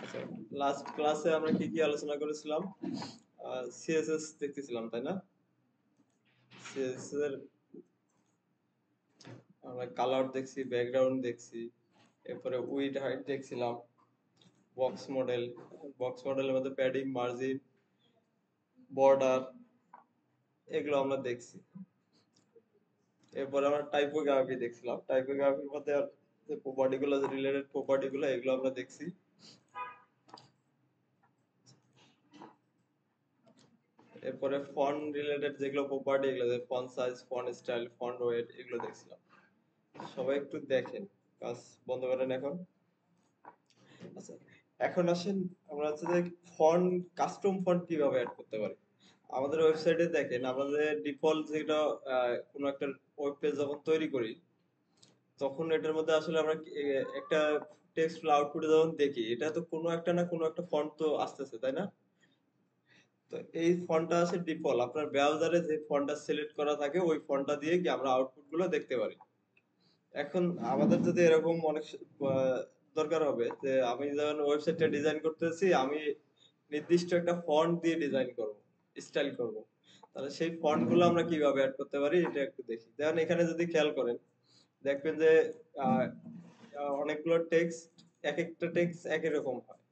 আচ্ছা, লাস্ট ক্লাসে আমরা কি কি আলোচনা করেছিলাম? সিএসএস দেখতেছিলাম, তাই না? সিএসএস এর আমরা কালার দেখছি, ব্যাকগ্রাউন্ড দেখছি, এরপরে উইড হাইট দেখছিলাম, বক্স মডেল, বক্স মডেলের মধ্যে প্যাডিং, মার্জিন, বর্ডার, এগুলো আমরা দেখছি। এরপরে আমরা টাইপোগ্রাফি দেখছিলাম, টাইপোগ্রাফির মধ্যে যে প্রপার্টি গুলো, রিলেটেড প্রপার্টি গুলো, এগুলো আমরা দেখছি। এরপরে ফন্ট রিলেটেড যেগুলো প্রপার্টি, এগুলো font size, font style, font wait, এগুলো দেখছিলাম। সবাই একটু দেখেন, কাজ বন্ধ করেন এখন। আচ্ছা, এখন আসেন আমরা হচ্ছে যে ফন্ট, কাস্টম ফন্ট কিভাবে অ্যাড করতে পারি। আমাদের ওয়েবসাইটে দেখেন, আমাদের ডিফল্ট যেটা কোনো একটা ওয়েব পেজ যখন তৈরি করি, তখন এটার মধ্যে আসলে আমরা একটা টেক্সট আউটপুটে যখন দেখি, এটা তো কোনো একটা না কোনো একটা ফন্ট তো আসতেছে, তাই না? তো এই ফন্টটা আছে ডিফল্ট, আপনার ব্রাউজারে যে ফন্টটা সিলেক্ট করা থাকে ওই ফন্টটা দিয়ে কি আমরা আউটপুট গুলো দেখতে পারি। এখন আমাদের যদি এরকম অনেক দরকার হবে যে আমি যখন ওয়েবসাইটটা ডিজাইন করতেছি, আমি নির্দিষ্ট একটা ফন্ট দিয়ে ডিজাইন করব, স্টাইল করব, তাহলে সেই ফন্ট গুলো আমরা কিভাবে অ্যাড করতে পারি এটা একটু দেখি। দেখেন এখানে যদি খেয়াল করেন, দেখবেন যে আহ, অনেকগুলো টেক্সট, এক একটা টেক্সট একই রকম হয়।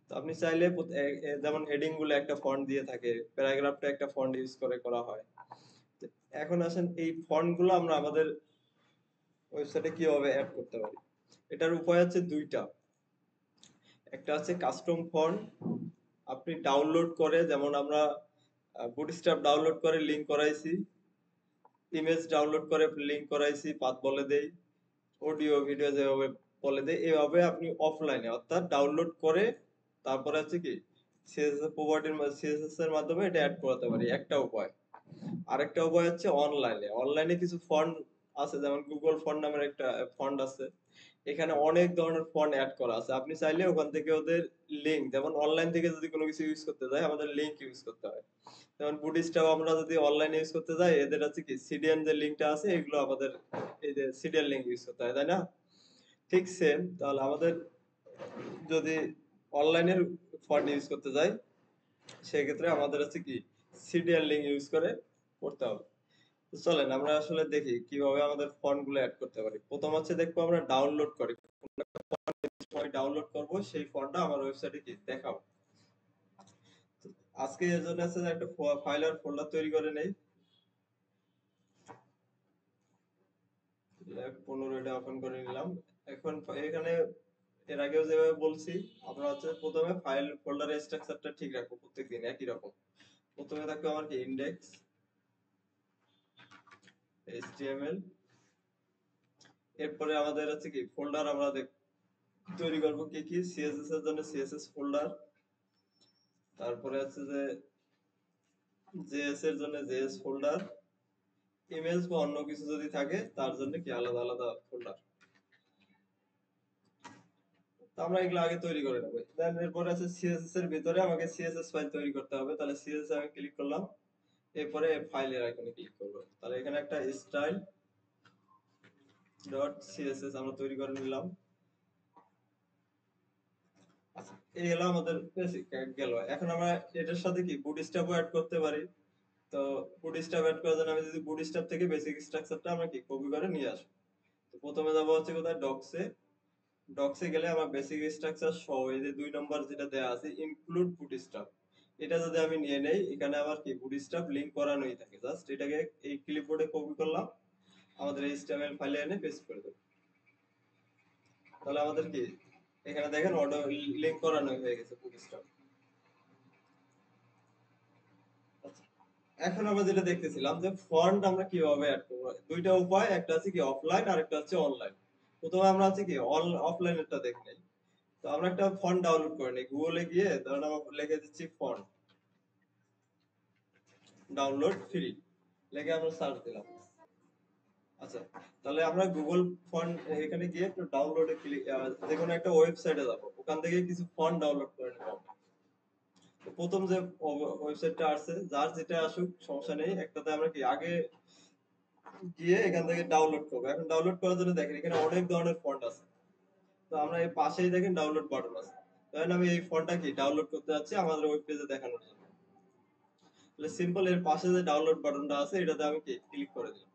তো আপনি চাইলে যেমন হেডিং গুলো একটা ফন্ট দিয়ে থাকে, প্যারাগ্রাফটা একটা ফন্ট ইউজ করে করা হয়। তো এখন আসেন এই ফন্ট গুলো আমরা আমাদের ওয়েবসাইটে কিভাবে অ্যাড করতে পারি। এটার উপায় হচ্ছে দুইটা। একটা আছে কাস্টম ফন্ট, আপনি ডাউনলোড করে, যেমন আমরা বুটস্ট্র্যাপ ডাউনলোড করে লিংক করাইছি, ইমেজ ডাউনলোড করে লিংক করাইছি, পাথ বলে দেই, অডিও ভিডিও যেভাবে বলে দেই, এভাবে আপনি অফলাইনে অর্থাৎ ডাউনলোড করে তারপরে হচ্ছে কি সিএসএস প্রপার্টির সিএসএস এর মাধ্যমে এটা অ্যাড করাতে পারি, একটা উপায়। আরেকটা উপায় হচ্ছে অনলাইনে, অনলাইনে কিছু ফন্ট আছে, যেমন গুগল ফন্ট নামের একটা ফন্ট আছে, এখানে অনেক ধরনের ফন্ট অ্যাড করা আছে। আপনি চাইলে ওখান থেকে ওদের লিংক, যেমন অনলাইন থেকে যদি কোনো কিছু ইউজ করতে যাই আমাদের লিংক ইউজ করতে হয়। যেমন বুটস্ট্র্যাপ আমরা যদি অনলাইনে ইউজ করতে যাই, এদের আছে কি সিডিএন যে লিংকটা আছে, এগুলো আমাদের এই যে সিডিএন লিংক ইউজ করতে হয়, তাই না? ঠিক সেম, তাহলে আমাদের যদি অনলাইনের ফন্ট ইউজ করতে যাই, সেক্ষেত্রে আমাদের আছে কি সিডিএন লিংক ইউজ করে করতে হবে। তো চলেন আমরা আসলে দেখি কিভাবে আমাদের ফন্ট গুলো অ্যাড করতে পারি। প্রথম হচ্ছে দেখবো আমরা ডাউনলোড করি, ডাউনলোড করব সেই ফন্টটা আমার ওয়েবসাইটে কি দেখাবো। তো আজকে এর জন্য আছে যে একটা ফাইল আর ফোল্ডার তৈরি করে নেই। 15 এটা ওপেন করে নিলাম। এখন এখানে এর আগেও যেভাবে বলছি, আমরা হচ্ছে প্রথমে ফাইল ফোল্ডারের স্ট্রাকচারটা ঠিক রাখবো, প্রত্যেকদিন একই রকম। প্রথমে থাকবে আমার কি ইন্ডেক্স, এইচটিএমএল, এরপরে আমাদের হচ্ছে কি ফোল্ডার আমরা তৈরি করব কি কি, সিএসএস এর জন্য সিএসএস ফোল্ডার, তারপরে আছে যে জেএস এর জন্য জেএস ফোল্ডার, ইমেজ বা অন্য কিছু যদি থাকে তার জন্য কি আলাদা আলাদা ফোল্ডার। তো আমরা এগুলো আগে তৈরি করে নেবো। দেন এরপরে আছে সিএসএস এর ভিতরে আমাকে সিএসএস ফাইল তৈরি করতে হবে, তাহলে সিএসএস আমি ক্লিক করলাম, এরপরে ফাইলের আইকনে ক্লিক করব, তাহলে এখানে একটা স্টাইল ডট সিএসএস আমরা তৈরি করে নিলাম। আচ্ছা, এই হলো আমাদের বেসিক গেল। এখন আমরা এটার সাথে কি বুটস্ট্র্যাপও অ্যাড করতে পারি। তো বুটস্ট্র্যাপ অ্যাড করার জন্য আমি যদি বুটস্ট্র্যাপ থেকে বেসিক স্ট্রাকচারটা আমরা কি কপি করে নিয়ে আসবো। তো প্রথমে যাবো হচ্ছে কোথায়, ডক্সে। ডক্সে গেলে আমার বেসিক স্ট্রাকচার সহ এই যে 2 নম্বর যেটা দেয়া আছে ইনক্লুড বুটস্ট্র্যাপ, এটা যদি আমি নিয়ে নেই, এখানে আমার কি বুটস্ট্র্যাপ লিংক করানোই থাকে, জাস্ট এটাকে এই ক্লিপবোর্ডে কপি করলাম, আমাদের এইচটিএমএল ফাইলে এনে পেস্ট করে দেব। তাহলে আমাদের কি এখানে দেখেন অটো লিংক করানো হয়ে গেছে বুটস্ট্র্যাপ। আচ্ছা, এখন আমরা যেটা দেখতেছিলাম যে ফন্ট আমরা কিভাবে অ্যাড করব, দুইটা উপায়, একটা আছে কি অফলাইন আর একটা হচ্ছে অনলাইন। প্রথমে আমরা আছে কি অফলাইনেরটা দেখে নেই। তো আমরা একটা ফন্ট ডাউনলোড করে নিই, গুগলে গিয়ে ধরেন আমরা লিখে দিচ্ছি ফন্ট ডাউনলোড ফ্রি, লিখে আমরা সার্চ দিলাম। আচ্ছা, তাহলে আমরা গুগল ফন্ট এখানে গিয়ে একটু ডাউনলোডে ক্লিক, যে কোনো একটা ওয়েবসাইটে যাব, ওখান থেকে কিছু ফন্ট ডাউনলোড করে নেব। তো প্রথম যে ওয়েবসাইটটা আছে, যার যেটা আসুক সমস্যা নেই, একটাতে আমরা কি আগে গিয়ে এখান থেকে ডাউনলোড করবো। এখন ডাউনলোড করার জন্য দেখেন এখানে অনেক ধরনের ফন্ট আছে। তো আমরা এই পাশেই দেখেন ডাউনলোড বাটন আছে, ধরেন আমি এই ফন্টটা কি ডাউনলোড করতে যাচ্ছি আমাদের ওয়েব পেজে দেখানোর জন্য, তাহলে সিম্পল এর পাশে যে ডাউনলোড বাটনটা আছে এটাতে আমি কি ক্লিক করে দিলাম।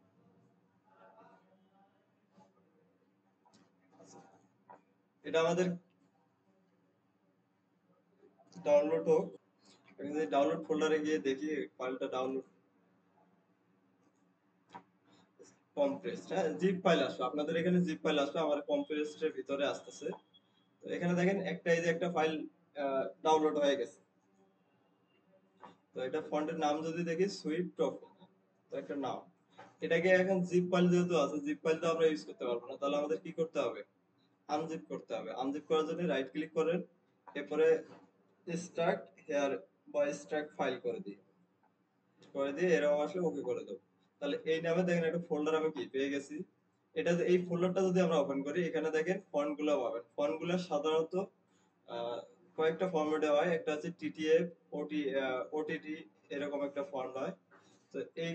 আচ্ছা, এটা আমাদের ডাউনলোড হোক, এখানে ডাউনলোড ফোল্ডারে গিয়ে দেখি ফাইলটা ডাউনলোড কম্প্রেসড, হ্যাঁ জিপ ফাইল আসবে, আপনাদের এখানে জিপ ফাইল আসবে, আমার কম্প্রেসড এর ভিতরে আসতেছে। তো এখানে দেখেন একটা এই যে একটা ফাইল ডাউনলোড হয়ে গেছে। তো এটা ফন্টের নাম যদি দেখি সুইফট অফ, তো একটা নাম, এটাকে এখন জিপ ফাইল যেহেতু আছে, জিপ ফাইল তো আমরা ইউজ করতে পারবো না, তাহলে আমাদের কি করতে হবে, আনজিপ করতে হবে। আনজিপ করার জন্য রাইট ক্লিক করেন, এরপরে এক্সট্রাক্ট হেয়ার বা এক্সট্রাক্ট ফাইল করে দিয়ে এরকম আসলে ওকে করে দেবো। তাহলে এই নামে দেখেন একটা ফোল্ডার আমি কি পেয়ে গেছি। এই ফোল্ডারটা যদি আমরা ওপেন করি, এখানে দেখেন ফন্ট গুলো পাবেন। ফন্ট গুলো সাধারণত আহ, কয়েকটা ফরম্যাটে হয়, একটা হচ্ছে টিটিএফ, ওটিটি, এরকম একটা ফন্ট হয়। তো এই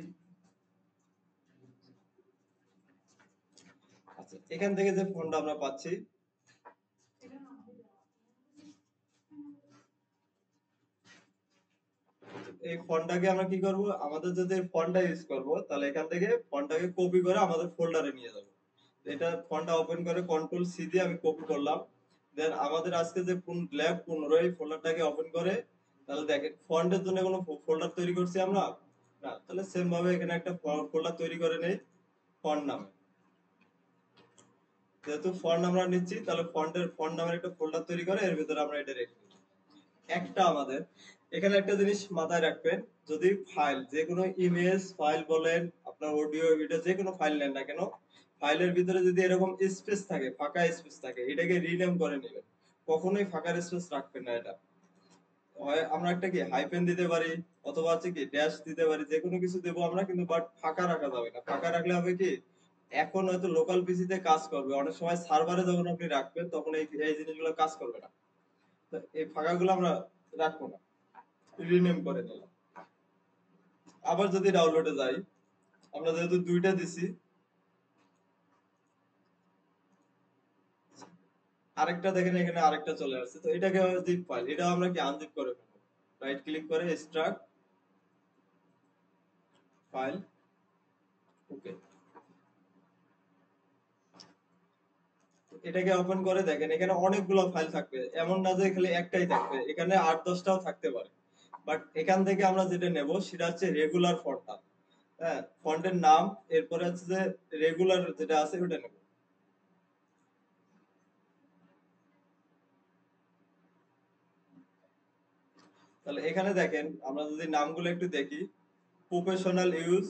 আচ্ছা, এখান থেকে যে ফন্টটা আমরা পাচ্ছি, এই ফন্টটাকে আমরা কি করব, আমাদের যদি ফন্টটা ইউজ করব তাহলে এখান থেকে ফন্টটাকে কপি করে আমাদের ফোল্ডারে নিয়ে যাব। এটা ফন্টটা ওপেন করে কন্ট্রোল সি দিয়ে আমি কপি করলাম। দেন আমাদের আজকে যে ল্যাব 15 এই ফোল্ডারটাকে ওপেন করে, তাহলে দেখেন ফন্টের জন্য কোনো ফোল্ডার তৈরি করছি আমরা না, তাহলে সেম ভাবে এখানে একটা ফোল্ডার তৈরি করে নেই ফন্ট নামে। যেহেতু ফন্ট আমরা নিচ্ছি, তাহলে ফন্ট নামের একটা ফোল্ডার তৈরি করে এর ভিতরে আমরা এটা রেখে দিই। একটা আমাদের এখানে একটা জিনিস মাথায় রাখবেন, যদি ফাইল যে কোনো ইমেজ ফাইল বলেন, আপনার অডিও ভিডিও যে কোনো ফাইল নেন না কেন, ফাইলের ভিতরে যদি এরকম স্পেস থাকে, ফাঁকা স্পেস থাকে, এটাকে রিনেম করে নেবেন। কখনোই ফাঁকা স্পেস রাখবেন না। এটা হয় আমরা একটা কি হাইফেন দিতে পারি, অথবা হচ্ছে কি ড্যাশ দিতে পারি, যে কোনো কিছু দেবো আমরা, কিন্তু বাট ফাঁকা রাখা যাবে না। ফাঁকা রাখলে হবে কি, এখন হয়তো লোকাল পিসিতে কাজ করবে, অনেক সময় সার্ভারে যখন আপনি রাখবেন তখন এই জিনিসগুলো কাজ করবে না। তো এই ফাঁকাগুলো আমরা রাখবো না, রিনেম করে নিলাম। আবার যদি ডাউনলোডে যাই, আমরা যেহেতু দুইটা দিছি, আরেকটা দেখেন এখানে আরেকটা চলে আসছে, তো এটাকে জিপ ফাইল, এটা আমরা কি আনজিপ করে ফেলবো। রাইট ক্লিক করে এক্সট্রাক্ট ফাইল, ওকে। এটাকে ওপেন করে দেখেন এখানে অনেকগুলো ফাইল থাকবে, এমন না যে খালি একটাই থাকবে, এখানে 8-10টাও থাকতে পারে। বাট এখান থেকে আমরা যেটা নেব সেটা হচ্ছে রেগুলার ফন্টটা, হ্যাঁ ফন্টের নাম, এরপরে হচ্ছে যে রেগুলার যেটা আছে ওটা নেব। তাহলে এখানে দেখেন আমরা যদি নামগুলো একটু দেখি, প্রফেশনাল ইউজ,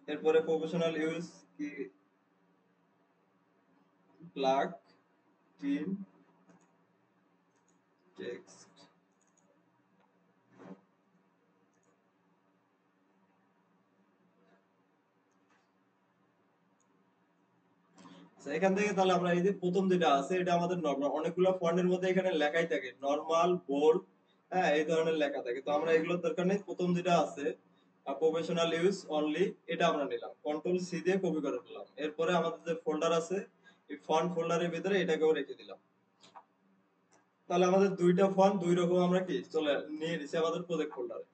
এরপরে প্রফেশনাল ইউজ কি, ব্ল্যাক, টিম, টেক্সট। আচ্ছা, এখান থেকে তাহলে আমরা এই যে প্রথম যেটা আছে এটা আমাদের নরমাল, অনেকগুলো ফন্টের মধ্যে এখানে লেখাই থাকে নরমাল, বোল্ড, হ্যাঁ এই ধরনের লেখা থাকে, তো আমরা এগুলোর দরকার নেই। প্রথম যেটা আছে প্রফেশনাল ইউজ অনলি, এটা আমরা নিলাম, কন্ট্রোল সি দিয়ে কপি করে নিলাম। এরপরে আমাদের যে ফোল্ডার আছে এই ফন্ট ফোল্ডারের ভিতরে এটাকেও রেখে দিলাম। তাহলে আমাদের দুইটা ফন্ট দুই রকম আমরা কি চলে নিয়ে নিছি আমাদের প্রজেক্ট ফোল্ডারে।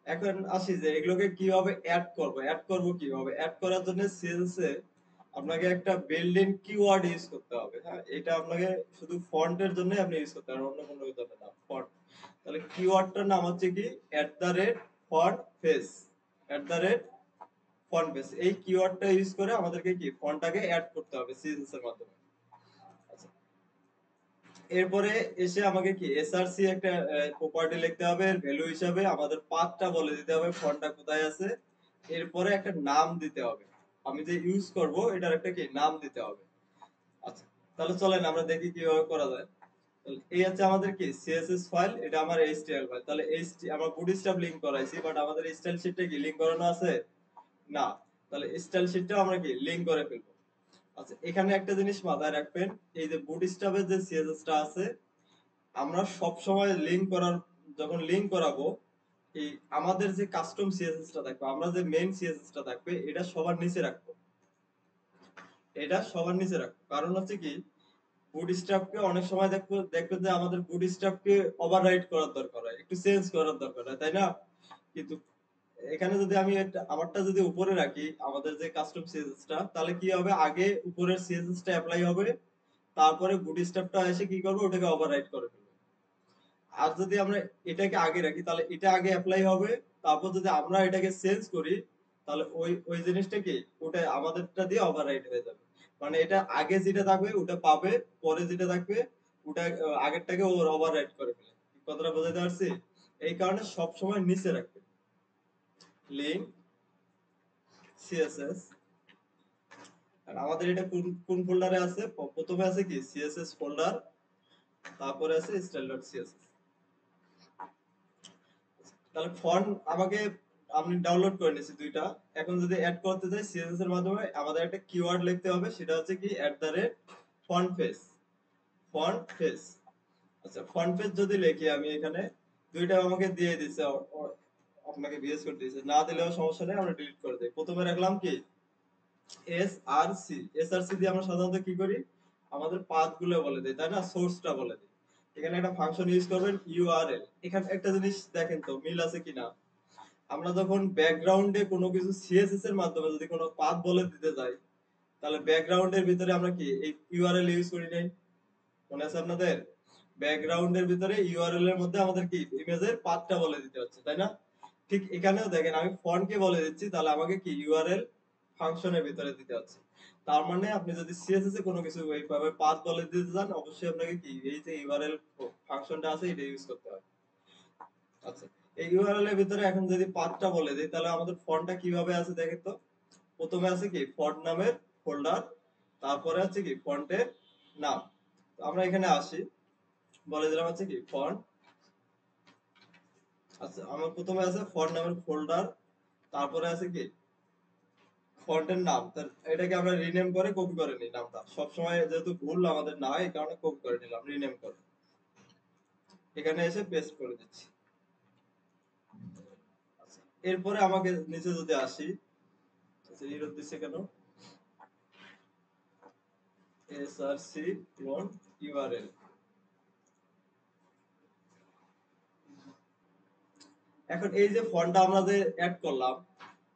এখন আসি যে এগুলোকে কিভাবে অ্যাড করব কিভাবে। অ্যাড করার জন্য সিএসএস এ আপনাকে একটা বিল্ট ইন কিওয়ার্ড ইউজ করতে হবে, হ্যাঁ এটা আপনাকে শুধু ফন্টের জন্য আপনি ইউজ করতে পারবেন, অন্য কোনো জন্য না, ফন্ট। তাহলে কিওয়ার্ডটার নাম হচ্ছে কি @ফন্ট ফেস, ফন্ট ফেস, এই কিওয়ার্ডটা ইউজ করে আমাদেরকে কি ফন্টটাকে অ্যাড করতে হবে সিএসএস এর মাধ্যমে। আচ্ছা, এরপরে এসে আমাকে কি এসআরসি একটা প্রপার্টি লিখতে হবে, এর ভ্যালু হিসাবে আমাদের পাথটা বলে দিতে হবে ফন্টটা কোথায় আছে। এরপরে একটা নাম দিতে হবে, আমি যে ইউজ করব এটার একটা কি নাম দিতে হবে। আচ্ছা, তাহলে চলেন আমরা দেখি কিভাবে করা যায়। তাহলে এই হচ্ছে আমাদের কি সিএসএস ফাইল, এটা আমার এইচটিএমএল ফাইল। তাহলে আমরা বুটস্ট্র্যাপ লিংক করাইছি, বাট আমাদের স্টাইল শীটটা কি লিংক করানো আছে না, তাহলে স্টাইল শীটটা আমরা কি লিংক করে ফেলবো। আচ্ছা, এখানে একটা জিনিস মাথায় রাখবেন, এই যে বুটস্ট্র্যাপের যে সিএসএস টা আছে, আমরা সব সময় লিংক করার, যখন লিংক করাবো, এই আমাদের যে কাস্টম সিএসএস টা থাকবে, আমরা যে মেইন সিএসএস টা থাকবে এটা সবার নিচে রাখবো, এটা সবার নিচে রাখবো। কারণ হচ্ছে কি, বুটস্ট্র্যাপকে অনেক সময় দেখবেন যে আমাদের বুটস্ট্র্যাপকে ওভাররাইট করার দরকার হয়, একটু চেঞ্জ করার দরকার হয়, তাই না? কিন্তু এখানে যদি আমি আমারটা যদি উপরে রাখি, আমাদের যে কাস্টম সিএসএসটা, তাহলে কি হবে, আগে উপরের সিএসএসটা অ্যাপ্লাই হবে, তারপরে বুটস্ট্র্যাপটা এসে কি করবে, ওটাকে ওভাররাইট করে ফেলবে। আর যদি আমরা এটাকে আগে রাখি, তাহলে এটা আগে অ্যাপ্লাই হবে, তারপর যদি আমরা এটাকে চেঞ্জ করি, তাহলে ওই ওই জিনিসটা কি, ওটা আমাদেরটা দিয়ে ওভাররাইট হয়ে যাবে। মানে এটা আগে যেটা থাকবে ওটা পাবে, পরে যেটা থাকবে ওটা আগেরটাকে ওর ওভাররাইট করে ফেলে। কথাটা বোঝাতে পারছি? এই কারণে সব সময় নিচে রাখবে লিঙ্ক সিএসএস। আর আমাদের এটা কোন কোন ফোল্ডারে আছে? প্রথমে আছে কি সিএসএস ফোল্ডার, তারপরে আছে style.css। তাহলে ফন্ট আমাকে আমি ডাউনলোড করে নিয়েছি দুইটা। এখন যদি অ্যাড করতে যাই সিএসএস এর মাধ্যমে, আমাদের একটা কিওয়ার্ড লিখতে হবে, সেটা হচ্ছে কি ফন্ট ফেস। ফন্ট ফেস, আচ্ছা ফন্ট ফেস যদি লিখি আমি এখানে, দুইটা আমাকে দিয়ে দিছে, আপনাকে বিএস করে দিয়েছে, না দিলেও সমস্যা নেই, আমরা ডিলিট করে দিই। প্রথমে রাখলাম কি এসআরসি। এসআরসি দিয়ে আমরা সাধারণত কি করি, আমাদের পাথ গুলো বলে দিই, তাই না, সোর্সটা বলে দিই। এখানে একটা ফাংশন ইউজ করবেন ইউআরএল। এখানে একটা জিনিস দেখেন তো মিল আছে কিনা। আমরা যখন ব্যাকগ্রাউন্ডে কোনো কিছু সিএসএস এর মাধ্যমে যদি কোনো পাথ বলে দিতে যাই, তাহলে ব্যাকগ্রাউন্ডের ভিতরে আমরা কি এই ইউআরএল ইউজ করি নাই? মনে আছে আপনাদের? ব্যাকগ্রাউন্ডের ভিতরে ইউআরএল এর মধ্যে আমাদের কি ইমেজের পাথটা বলে দিতে হচ্ছে, তাই না? ঠিক এখানেও দেখেন আমি ফন্টকে বলে দিচ্ছি, তাহলে আমাকে কি ইউআরএল ফাংশনের ভিতরে দিতে হচ্ছে। তার মানে আপনি যদি সিএসএস এ কোনো কিছু এইভাবে পাথ বলে দিতে চান, অবশ্যই আপনাকে কি এই যে ইউআরএল ফাংশনটা আছে এটা ইউজ করতে হবে। আচ্ছা, এই ইউআরএল এর ভিতরে এখন যদি পাথটা বলে দেই, তাহলে আমাদের ফন্টটা কিভাবে আছে দেখেন তো। প্রথমে আছে কি ফন্ট নামের ফোল্ডার, তারপরে আছে কি ফন্টের নাম। তো আমরা এখানে আসি, বলে দিলাম হচ্ছে কি ফন্ট। আচ্ছা, আমার প্রথমে আছে ফন্ট নামের ফোল্ডার, তারপরে আছে কি ফন্টের নাম। এটাকে আমরা রিনেম করে কপি করে নিই নামটা, সবসময় যেহেতু ভুল আমাদের না হয়, এই কারণে কপি করে নিলাম, রিনেম করে এখানে এসে পেস্ট করে দিচ্ছি। আচ্ছা, এরপরে আমাকে নিচে যদি আসি, আচ্ছা এরর দিচ্ছে কেন, এসআরসি ক্লোন ইউআরএল। এখন এই যে ফন্টটা আমরা যে অ্যাড করলাম,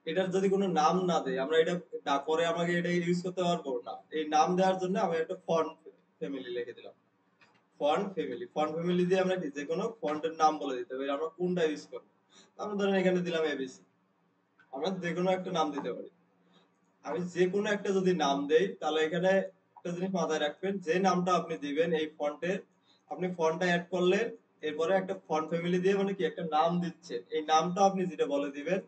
এটার যদি কোনো নাম না দেই, আমরা এটা পরে আমাকে এটা ইউজ করতে পারবো না। এই নাম দেওয়ার জন্য আমি একটা ফন্ট ফ্যামিলি লিখে দিলাম। ফন্ট ফ্যামিলি দিয়ে আমরা কি যে কোনো ফন্টের নাম বলে দিতে পারি, আমরা কোনটা ইউজ করবো। আমরা ধরেন এখানে দিলাম এবিসি, আমরা যে কোনো একটা নাম দিতে পারি। আমি যে কোনো একটা যদি নাম দেই, তাহলে এখানে একটা জিনিস মাথায় রাখবেন, যে নামটা আপনি দিবেন এই ফন্টের, আপনি ফন্টটা অ্যাড করলেন, এরপরে একটা ফন্ট ফ্যামিলি দিয়ে মানে কি একটা নাম দিচ্ছেন, এই নামটা আপনি যেটা বলে দিবেন,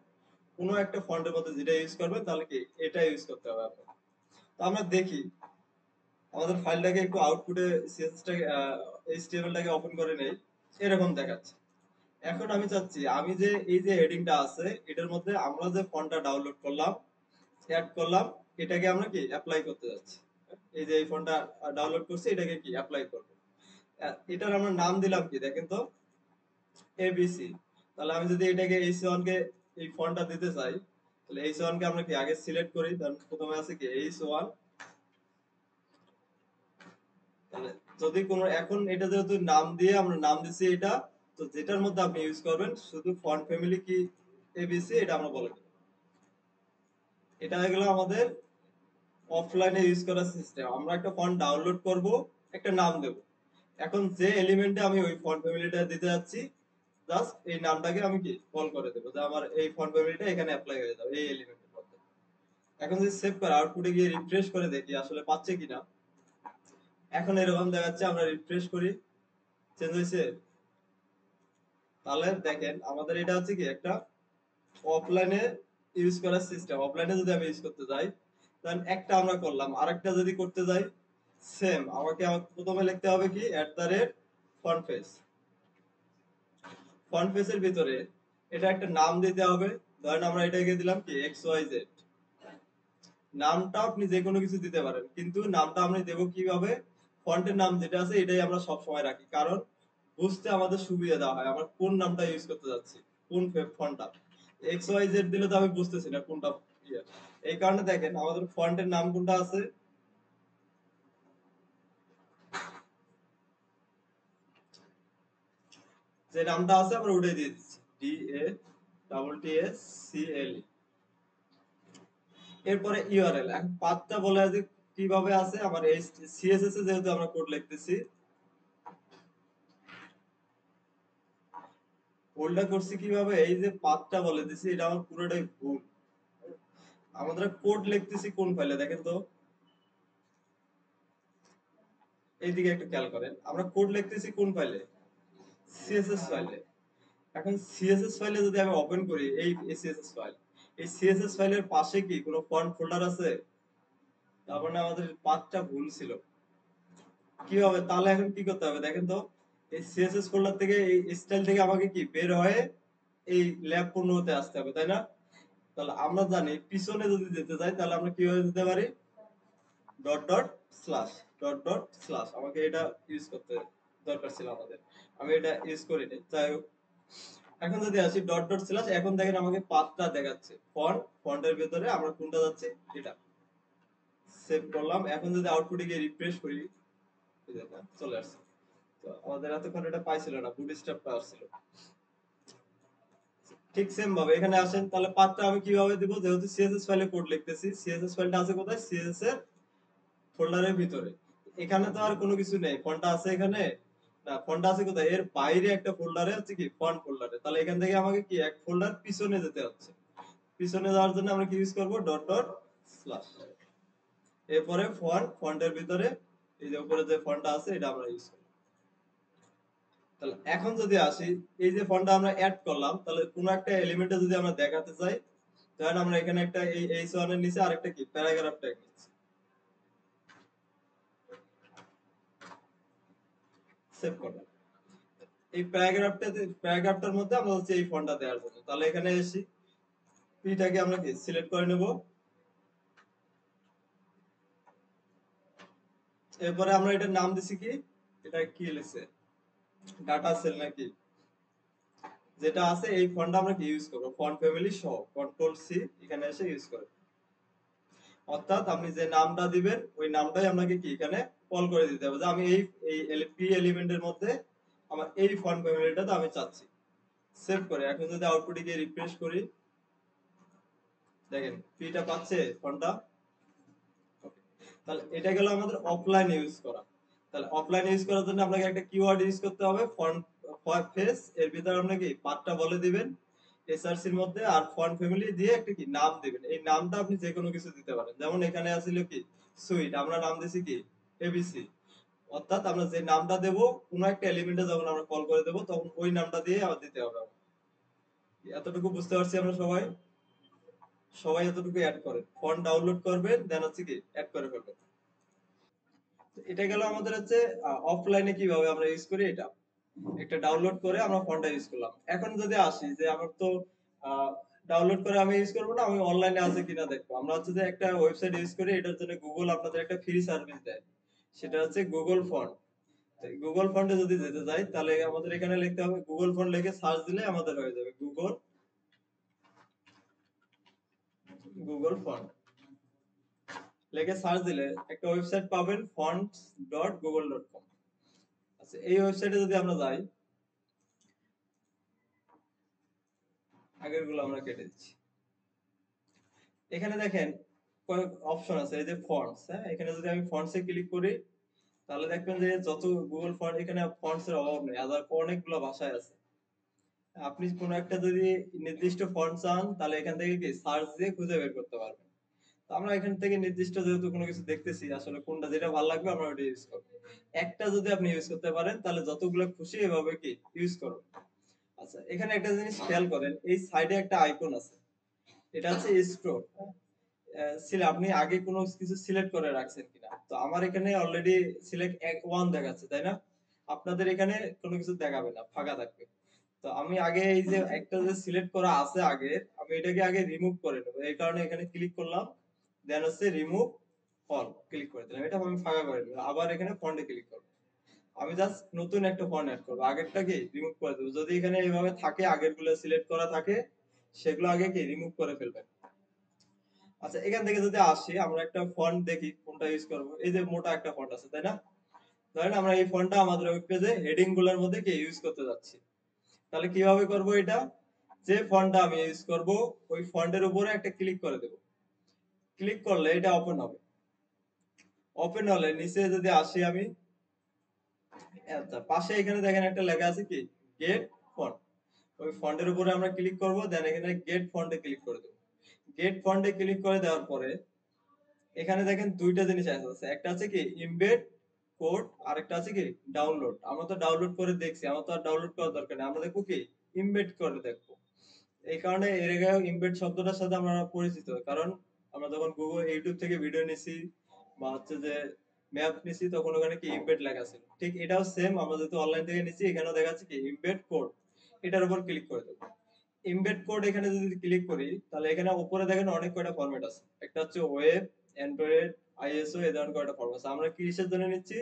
কোনো একটা ফন্টের মধ্যে যেটা ইউজ করবেন, তাহলে কি এটা ইউজ করতে হবে আপনার। তো আমরা দেখি আমাদের ফাইলটাকে একটু আউটপুটে সিএসএসটাকে এইচটিএমএলটাকে ওপেন করে নেই, এরকম দেখাচ্ছে। এখন আমি চাচ্ছি আমি যে এই যে হেডিংটা আছে এটার মধ্যে আমরা যে ফন্টটা ডাউনলোড করলাম, অ্যাড করলাম, এটাকে আমরা কি অ্যাপ্লাই করতে যাচ্ছি। এই যে এই ফন্টটা ডাউনলোড করছি, এটাকে কি অ্যাপ্লাই করব। এটার আমরা নাম দিলাম কি দেখেন তো, এবিসি। তাহলে আমি যদি এটাকে এইচ1 কে এই ফন্টটা দিতে চাই, তাহলে এইচ1 কে আমরা কি আগে সিলেক্ট করি, ধরুন প্রথমে আছে কি এইচ1। তাহলে যদি কোনো এখন এটা যেহেতু নাম দিয়ে আমরা নাম দিছি এটা, তো যেটার মধ্যে আপনি ইউজ করবেন শুধু ফন্ট ফ্যামিলি কি এবিসি এটা আমরা বলে দেব। এটা হয়ে গেল আমাদের অফলাইনে ইউজ করার সিস্টেম। আমরা একটা ফন্ট ডাউনলোড করব, একটা নাম দেব, এখন যে এলিমেন্টে আমি ওই ফন্ট ফ্যামিলিটা দিতে যাচ্ছি, জাস্ট এই নামটাকে আমি কি কল করে দেবো, যে আমার এই ফন্ট ফ্যামিলিটা এখানে অ্যাপ্লাই হয়ে যাবে এই এলিমেন্টের মধ্যে। এখন যদি সেভ করে আউটপুটে গিয়ে রিফ্রেশ করে দেখি আসলে পাচ্ছে কিনা, এখন এরকম দেখাচ্ছে, আমরা রিফ্রেশ করি, চেঞ্জ হয়েছে। তাহলে দেখেন আমাদের এটা হচ্ছে কি একটা অফলাইনে ইউজ করার সিস্টেম। অফলাইনে যদি আমি ইউজ করতে যাই, তাহলে একটা আমরা করলাম, আরেকটা যদি করতে যাই সেম, আমাকে প্রথমে লিখতে হবে কি ফন্ট ফেস। ফন্ট ফেসের ভিতরে এটা একটা নাম দিতে হবে, ধরেন আমরা এটাকে দিলাম কি এক্স ওয়াই জেড। নামটা আপনি যে কোনো কিছু দিতে পারেন, কিন্তু নামটা আমরা দেবো কিভাবে, ফন্টের নাম যেটা আছে এটাই আমরা সব সময় রাখি, কারণ বুঝতে আমাদের সুবিধা দেওয়া হয় আমরা কোন নামটা ইউজ করতে যাচ্ছি, কোন ফন্টটা। এক্স ওয়াই জেড দিলে তো আমি বুঝতেছি না কোনটা ইয়ে। এই কারণে দেখেন আমাদের ফন্টের নাম কোনটা আছে, যে নামটা আছে আমরা ওটাই দিয়ে দিচ্ছি, DATTACLE। এরপরে ইউআরএল, এখন পাথটা বলে যে কিভাবে আছে আমার এই সিএসএস এ যেহেতু আমরা কোড লিখতেছি, ভুলটা করছি কিভাবে, এই যে পাথটা বলে দিছি এটা আমার পুরোটাই ভুল। আমাদের কোড লিখতেছি কোন ফাইলে দেখেন তো, এইদিকে একটু খেয়াল করেন, আমরা কোড লিখতেছি কোন ফাইলে, সিএসএস ফাইলে। এখন সিএসএস ফাইলে যদি আমি ওপেন করি এই সিএসএস ফাইল, এই সিএসএস ফাইলের পাশে কি কোনো ফন্ট ফোল্ডার আছে? তার মানে আমাদের পাথটা ভুল ছিল। কি হবে তাহলে, এখন কি করতে হবে দেখেন তো, এই সিএসএস ফোল্ডার থেকে এই স্টাইল থেকে আমাকে কি বের হয়ে এই ল্যাব পূর্ণ হতে আসতে হবে, তাই না? তাহলে আমরা জানি পিছনে যদি যেতে যাই তাহলে আমরা কিভাবে যেতে পারি, dot dot slash, dot dot slash. আমাকে এটা ইউজ করতে দরকার ছিল আমাদের, আমি এটা ইউজ করিনি, যাই হোক। এখন যদি আসি ডট ডট স্ল্যাশ, এখন দেখেন আমাকে পাথটা দেখাচ্ছে, ফন্টের ভিতরে আমরা কোনটা যাচ্ছি, এটা সেভ করলাম। এখন যদি আউটপুটে গিয়ে রিফ্রেশ করি, এই যে না, চলে আসছে। তো আমাদের এতক্ষণ এটা পাইছিল না, বুটস্ট্র্যাপটা আসছিল। ঠিক সেম ভাবে এখানে আসেন, তাহলে পাথটা আমি কিভাবে দিব, যেহেতু সিএসএস ফাইলে কোড লিখতেছি, সিএসএস ফাইলটা আছে কোথায়, সিএসএস এর ফোল্ডারের ভিতরে। এখানে তো আর কোনো কিছু নেই, ফন্টটা আছে এখানে না, ফন্টটা আছে কোথায়, এর বাইরে একটা ফোল্ডারে হচ্ছে কি ফন্ট ফোল্ডারে। তাহলে এখান থেকে আমাকে কি এক ফোল্ডার পিছনে যেতে হচ্ছে, পিছনে যাওয়ার জন্য আমরা কি ইউজ করব, ডট ডট স্ল্যাশ। এরপরে ফন্টের ভিতরে এই যে উপরে যে ফন্টটা আছে এটা আমরা ইউজ করব। তাহলে এখন যদি আসি, এই যে ফন্টটা আমরা অ্যাড করলাম, তাহলে কোন একটা এলিমেন্টে যদি আমরা দেখাতে চাই, তাহলে আমরা এখানে একটা এই H1 এর নিচে আরেকটা কি প্যারাগ্রাফ ট্যাগ নিচ্ছি, সেভ করলাম। এই প্যারাগ্রাফটার মধ্যে আমরা হচ্ছে এই ফন্টটা দেওয়ার জন্য, তাহলে এখানে এসি পিটাকে আমরা কি সিলেক্ট করে নেব। এরপরে আমরা এটার নাম দিছি কি, এটা কি লিখছে, ডাটা সেল নাকি, যেটা আছে এই ফন্টটা আমরা কি ইউজ করব, ফন্ট ফ্যামিলি সহ কন্ট্রোল সি এখানে এসে ইউজ করব। অর্থাৎ আপনি যে নামটা দিবেন ওই নামটাই আপনাকে কি এখানে কল করে দিতে হবে, যে আমি এই পি এলিমেন্টের মধ্যে আমার এই ফন্ট ফ্যামিলিটাতে আমি চাচ্ছি। সেভ করে এখন যদি আউটপুটে গিয়ে রিফ্রেশ করি, দেখেন পিটা পাচ্ছে ফন্টটা। তাহলে এটা গেল আমাদের অফলাইন ইউজ করা। তাহলে অফলাইন ইউজ করার জন্য আপনাকে একটা কিওয়ার্ড ইউজ করতে হবে, ফন্ট ফেস, এর ভিতরে আপনি কি পাথটা বলে দিবেন এসআরসি এর মধ্যে, আর ফন্ট ফ্যামিলি দিয়ে একটা কি নাম দিবেন। এই নামটা আপনি যে কোনো কিছু দিতে পারেন, যেমন এখানে আছিল কি সুইট, আমরা নাম দিছি কি এবিসি। অর্থাৎ আমরা যে নামটা দেব কোন একটা এলিমেন্টে যখন আমরা কল করে দেব তখন ওই নামটা দিয়ে আবার দিতে হবে। এতটুকু বুঝতে পারছি আমরা সবাই, সবাই এতটুকু অ্যাড করেন, ফন্ট ডাউনলোড করবেন দেন হচ্ছে কি অ্যাড করে ফেলবেন। এটা গেল আমাদের হচ্ছে অফলাইনে কিভাবে আমরা ইউজ করি, এটা একটা ডাউনলোড করে আমরা ফন্টটা ইউজ করলাম। এখন যদি আসি যে আমার তো ডাউনলোড করে আমি ইউজ করবো না, আমি অনলাইনে আছে কিনা দেখবো, আমরা হচ্ছে যে একটা ওয়েবসাইট ইউজ করি, এটার জন্য গুগল আপনাদের একটা ফ্রি সার্ভিস দেয়, সেটা হচ্ছে গুগল ফন্ট। গুগল ফন্টে যদি যেতে যাই তাহলে আমাদের এখানে লিখতে হবে গুগল ফন্ট, লিখে সার্চ দিলে আমাদের হয়ে যাবে গুগল ফন্ট লিখে সার্চ দিলে একটা ওয়েবসাইট পাবেন fonts.google.com। আচ্ছা এই ওয়েবসাইটে যদি আমরা যাই, আগের গুলো আমরা কেটে দিচ্ছি। এখানে দেখেন কয়েক অপশন আছে, এই যে ফন্টস, হ্যাঁ এখানে যদি আমি ফন্টস এ ক্লিক করি তাহলে দেখবেন যে যত গুগল ফন্ট, এখানে ফন্টস এর অভাব নেই, আদার অনেকগুলো ভাষায় আছে। আপনি কোন একটা যদি নির্দিষ্ট ফন্ট চান তাহলে এখান থেকে কি সার্চ দিয়ে খুঁজে বের করতে পারবেন। তো আমরা এখান থেকে নির্দিষ্ট যেহেতু কোনো কিছু দেখতেছি, আসলে কোনটা যেটা ভালো লাগবে আমরা ওটা ইউজ করব। একটা যদি আপনি ইউজ করতে পারেন তাহলে যতগুলো খুশি এভাবে কি ইউজ করুন। আচ্ছা এখানে একটা জিনিস খেয়াল করেন, এই সাইডে একটা আইকন আছে, এটা হচ্ছে স্টোর। আপনি আগে কোনো কিছু সিলেক্ট করে রাখছেন কিনা, তো আমার এখানে অলরেডি সিলেক্ট 1 দেখাচ্ছে, তাই না? আপনাদের এখানে কোনো কিছু দেখাবে না, ফাঁকা থাকবে। তো আমি আগে এই যে একটা যে সিলেক্ট করা আছে আগে, আমি এটাকে আগে রিমুভ করে নেবো, এই কারণে এখানে ক্লিক করলাম, দেন হচ্ছে রিমুভ অল ক্লিক করে দিলাম, এটা আমি ফাঁকা করে দিলাম। আবার এখানে ফন্টে ক্লিক করব, আমি জাস্ট নতুন একটা ফন্ট অ্যাড করবো, আগেরটা কি রিমুভ করে দেবো। যদি এখানে এইভাবে থাকে আগের গুলো সিলেক্ট করা থাকে, সেগুলো আগে কি রিমুভ করে ফেলবেন। আচ্ছা এখান থেকে যদি আসি আমরা একটা ফন্ট দেখি কোনটা ইউজ করব, এই যে মোটা একটা ফন্ট আছে তাই না, ধরেন আমরা এই ফন্টটা আমাদের ওয়েব পেজে হেডিং গুলোর মধ্যে কি ইউজ করতে যাচ্ছি। তাহলে কিভাবে করব এটা, যে ফন্টটা আমি ইউজ করব ওই ফন্টের উপরে একটা ক্লিক করে দেব, ক্লিক করলে এটা ওপেন হবে। ওপেন হলে নিচে যদি আসি আমি, আচ্ছা পাশে এখানে দেখেন একটা লেখা আছে কি গেট ফন্ট, ওই ফন্টের উপরে আমরা ক্লিক করব, দেন এখানে গেট ফন্টে ক্লিক করে দেব। গেট ফন্টে ক্লিক করে দেওয়ার পরে এখানে দেখেন দুইটা জিনিস আছে, একটা আছে কি ইমবেড কোড আর একটা আছে কি ডাউনলোড। আমরা তো ডাউনলোড করে দেখছি, আমার তো আর ডাউনলোড করার দরকার নেই, আমরা দেখবো কি ইমবেড করে দেখবো। এই কারণে এর আগে ইমবেড শব্দটার সাথে আমরা পরিচিত, কারণ আমরা যখন গুগল ইউটিউব থেকে ভিডিও নিছি বা হচ্ছে যে ম্যাপ নিছি তখন ওখানে কি ইমবেড লেখা ছিল, ঠিক এটাও সেম আমরা যেহেতু অনলাইন থেকে নিছি এখানেও দেখা যাচ্ছে কি ইমবেড কোড, এটার উপর ক্লিক করে দেবো। এমবেড কোড এখানে যদি ক্লিক করি তাহলে এখানে উপরে দেখেন অনেক কয়টা ফরম্যাট আছে, একটা হচ্ছে ওয়েব, অ্যান্ড্রয়েড, আইএসও, এই ধরনের কয়টা ফরম্যাট আছে। আমরা কিসের জন্য নিচ্ছি,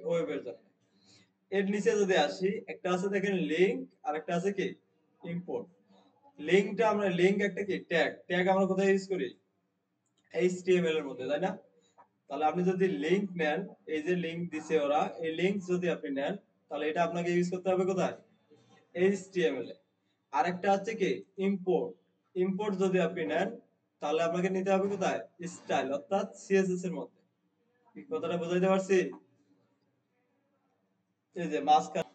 ওয়েবের জন্য। এর নিচে যদি আসি একটা আছে দেখেন লিংক, আর একটা আছে কি ইম্পোর্ট। লিংকটা আমরা লিংক একটা কি ট্যাগ, ট্যাগ আমরা কোথায় ইউজ করি, এইচটিএমএল এর মধ্যে, তাই না? তাহলে আপনি যদি লিংক নেন, এই যে লিংক দিছে ওরা, এই লিংক যদি আপনি নেন তাহলে এটা আপনাকে ইউজ করতে হবে কোথায়, এইচটিএমএল এ। আরেকটা হচ্ছে কি ইম্পোর্ট, ইম্পোর্ট যদি আপনি নেন তাহলে আপনাকে নিতে হবে কোথায়, স্টাইল অর্থাৎ সিএসএস এর মধ্যে। কি কথাটা বুঝাইতে পারছি? এই যে মাঝখানে,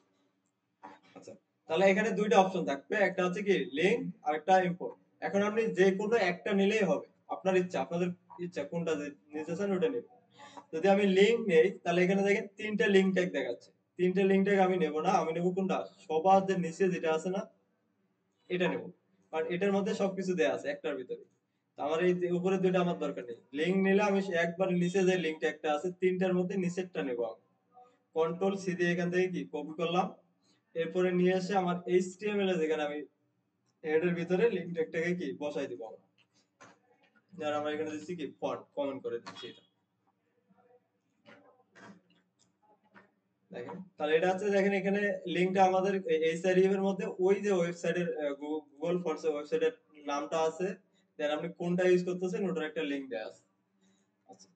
আচ্ছা তাহলে এখানে দুইটা অপশন থাকবে, একটা হচ্ছে কি লিংক আর একটা ইম্পোর্ট। এখন আপনি যে কোনো একটা নিলেই হবে, আপনার ইচ্ছা, আপনাদের ইচ্ছা কোনটা নিতে চান ওটা নেবেন। যদি আমি লিংক নেই তাহলে এখানে দেখেন তিনটা লিংক ট্যাগ দেখাচ্ছে, তিনটা লিংক ট্যাগ আমি নেব না, আমি নেব কোনটা সবার যে নিচে যেটা আছে না এটা নেব, কারণ এটার মধ্যে সবকিছু দেয়া আছে একটার ভিতরে। তো আমার এই যে উপরে দুইটা আমার দরকার নেই, লিংক নিলে আমি একবার নিচে যে লিংকটা একটা আছে তিনটার মধ্যে নিচেরটা নেব আমি। কন্ট্রোল সি দিয়ে এখান থেকে কি কপি করলাম, এরপরে নিয়ে এসে আমার এইচটিএমএল এ যেখানে আমি হেডের ভিতরে লিংক ট্যাগটাকে কি বসাই দিব আমরা। যারা আমরা এখানে দিচ্ছি কি ফন্ট কমেন্ট করে দিচ্ছি এটা, দেখেন তাহলে এটা হচ্ছে দেখেন এখানে লিংকটা আমাদের এইচআরইএম এর মধ্যে ওই যে ওয়েবসাইটের গুগল ফরসে ওয়েবসাইটের নামটা আছে, দেন আপনি কোনটা ইউজ করতেছেন ওটার একটা লিংক দেয়া আছে। আচ্ছা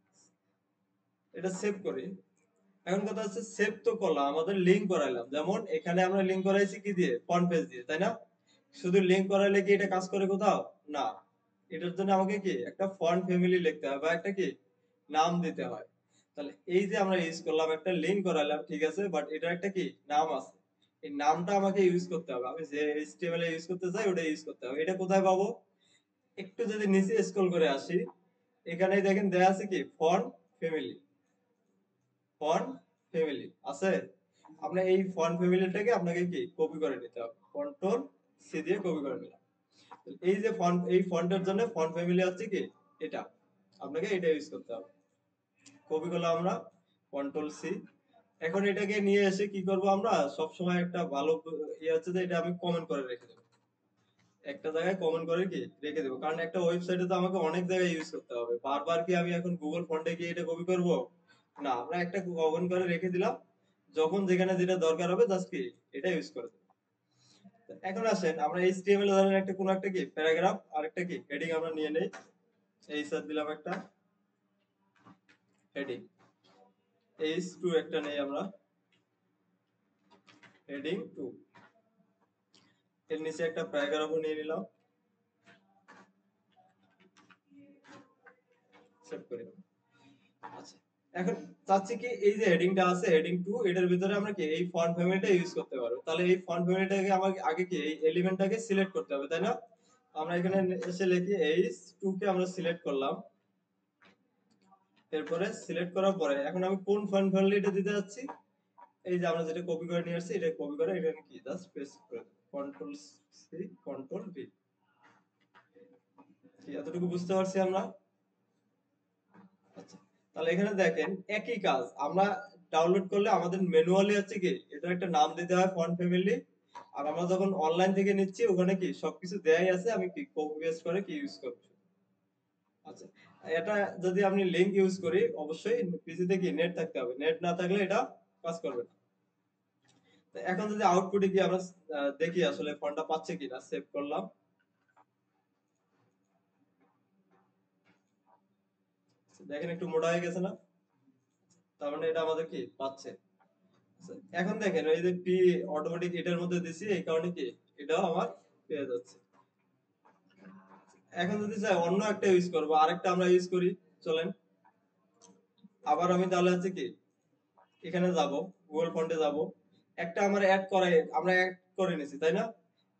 এটা সেভ করি। এখন কথা হচ্ছে সেভ তো করলাম, আমাদের লিংক করাইলাম, যেমন এখানে আমরা লিংক করাইছি কি দিয়ে, ফন্ট পেজ দিয়ে, তাই না? শুধু লিংক করাইলে কি এটা কাজ করে কোথাও, না। এটার জন্য আমাকে কি একটা ফন্ট ফ্যামিলি লিখতে হয় বা একটা কি নাম দিতে হয়। তাহলে এই যে আমরা ইউজ করলাম একটা লিংক করাইলাম ঠিক আছে, বাট এটার একটা কি নাম আছে, এই নামটা আমাকে ইউজ করতে হবে, আমি যে এইচটিএমএল এ ইউজ করতে চাই ওটা ইউজ করতে হবে। এটা কোথায় পাবো, একটু যদি নিচে স্ক্রল করে আসি এখানে দেখেন দেয়া আছে কি ফন্ট ফ্যামিলি, ফন্ট ফ্যামিলি আছে। আমরা এই ফন্ট ফ্যামিলিটাকে আপনাকে কি কপি করে নিতে হবে, কন্ট্রোল সি দিয়ে কপি করে নিলাম। এই যে ফন্ট, এই ফন্টের জন্য ফন্ট ফ্যামিলি হচ্ছে কি এটা, আপনাকে এটা ইউজ করতে হবে। কপি করলাম আমরা, কন্ট্রোল সি। এখন এটাকে নিয়ে এসে কি করব, আমরা সব সময় একটা ভালো ইয়ে হচ্ছে যে এটা আমি কমেন্ট করে রেখে দেব, একটা জায়গায় কমেন্ট করে কি রেখে দেবো, কারণ একটা ওয়েবসাইটে তো আমাকে অনেক জায়গায় ইউজ করতে হবে, বারবার কি আমি এখন গুগল ফন্টে গিয়ে এটা কপি করব, না আমরা একটা কমেন্ট করে রেখে দিলাম, যখন যেখানে যেটা দরকার হবে জাস্ট কি এটা ইউজ করে দেব। এখন আসেন আমরা এইচটিএমএল এ ধরেন একটা কোন একটা কি প্যারাগ্রাফ আর একটা কি হেডিং আমরা নিয়ে নেই, এই স্যার দিলাম একটা হেডিং, এইচ টু একটা নেই আমরা, হেডিং টু, এর নিচে একটা প্যারাগ্রাফও নিয়ে নিলাম, সেভ করে দিলাম। আচ্ছা এখন চাচ্ছি কি এই যে হেডিংটা আছে হেডিং টু, এটার ভিতরে আমরা কি এই ফন্ট ফ্যামিলিটা ইউজ করতে পারবো, তাহলে এই ফন্ট ফ্যামিলিটাকে আমাকে আগে কি এই এলিমেন্টটাকে সিলেক্ট করতে হবে, তাই না? আমরা এখানে এসে লিখি এইচ টু কে আমরা সিলেক্ট করলাম, এরপরে সিলেক্ট করার পরে এখন আমি কোন ফন্ট ফ্যামিলিটা দিতে যাচ্ছি, এই যে আমরা যেটা কপি করে নিয়ে আসছি এটা কপি করে এখানে কি জাস্ট পেস্ট করে কন্ট্রোল সি কন্ট্রোল ভি। এতটুকু বুঝতে পারছি আমরা? আচ্ছা তাহলে এখানে দেখেন একই কাজ আমরা ডাউনলোড করলে আমাদের ম্যানুয়ালি হচ্ছে কি এটা একটা নাম দিতে হয় ফন্ট ফ্যামিলি, আর আমরা যখন অনলাইন থেকে নিচ্ছি ওখানে কি সবকিছু দেয়াই আছে, আমি কি কপি পেস্ট করে কি ইউজ করব। আচ্ছা এটা যদি আপনি লিংক ইউজ করি অবশ্যই পিসিতে কি নেট থাকতে হবে, নেট না থাকলে এটা কাজ করবে না। তো এখন যদি আউটপুটে কি আমরা দেখি আসলে ফন্টটা পাচ্ছে কিনা, সেভ করলাম, দেখেন একটু মোটা হয়ে গেছে না, তার মানে এটা আমাদের কি পাচ্ছে। আচ্ছা, এখন দেখেন ওই যে পি অটোমেটিক এটার মধ্যে দিছি, এই কারণে কি এটাও আমার পেয়ে যাচ্ছে। এখন যদি চাই অন্য একটা ইউজ করবো, আরেকটা আমরা ইউজ করি, চলেন। আবার আমি তাহলে হচ্ছে কি এখানে যাব, গুগল ফন্টে যাব, একটা আমার অ্যাড করাই, আমরা অ্যাড করে নিছি তাই না?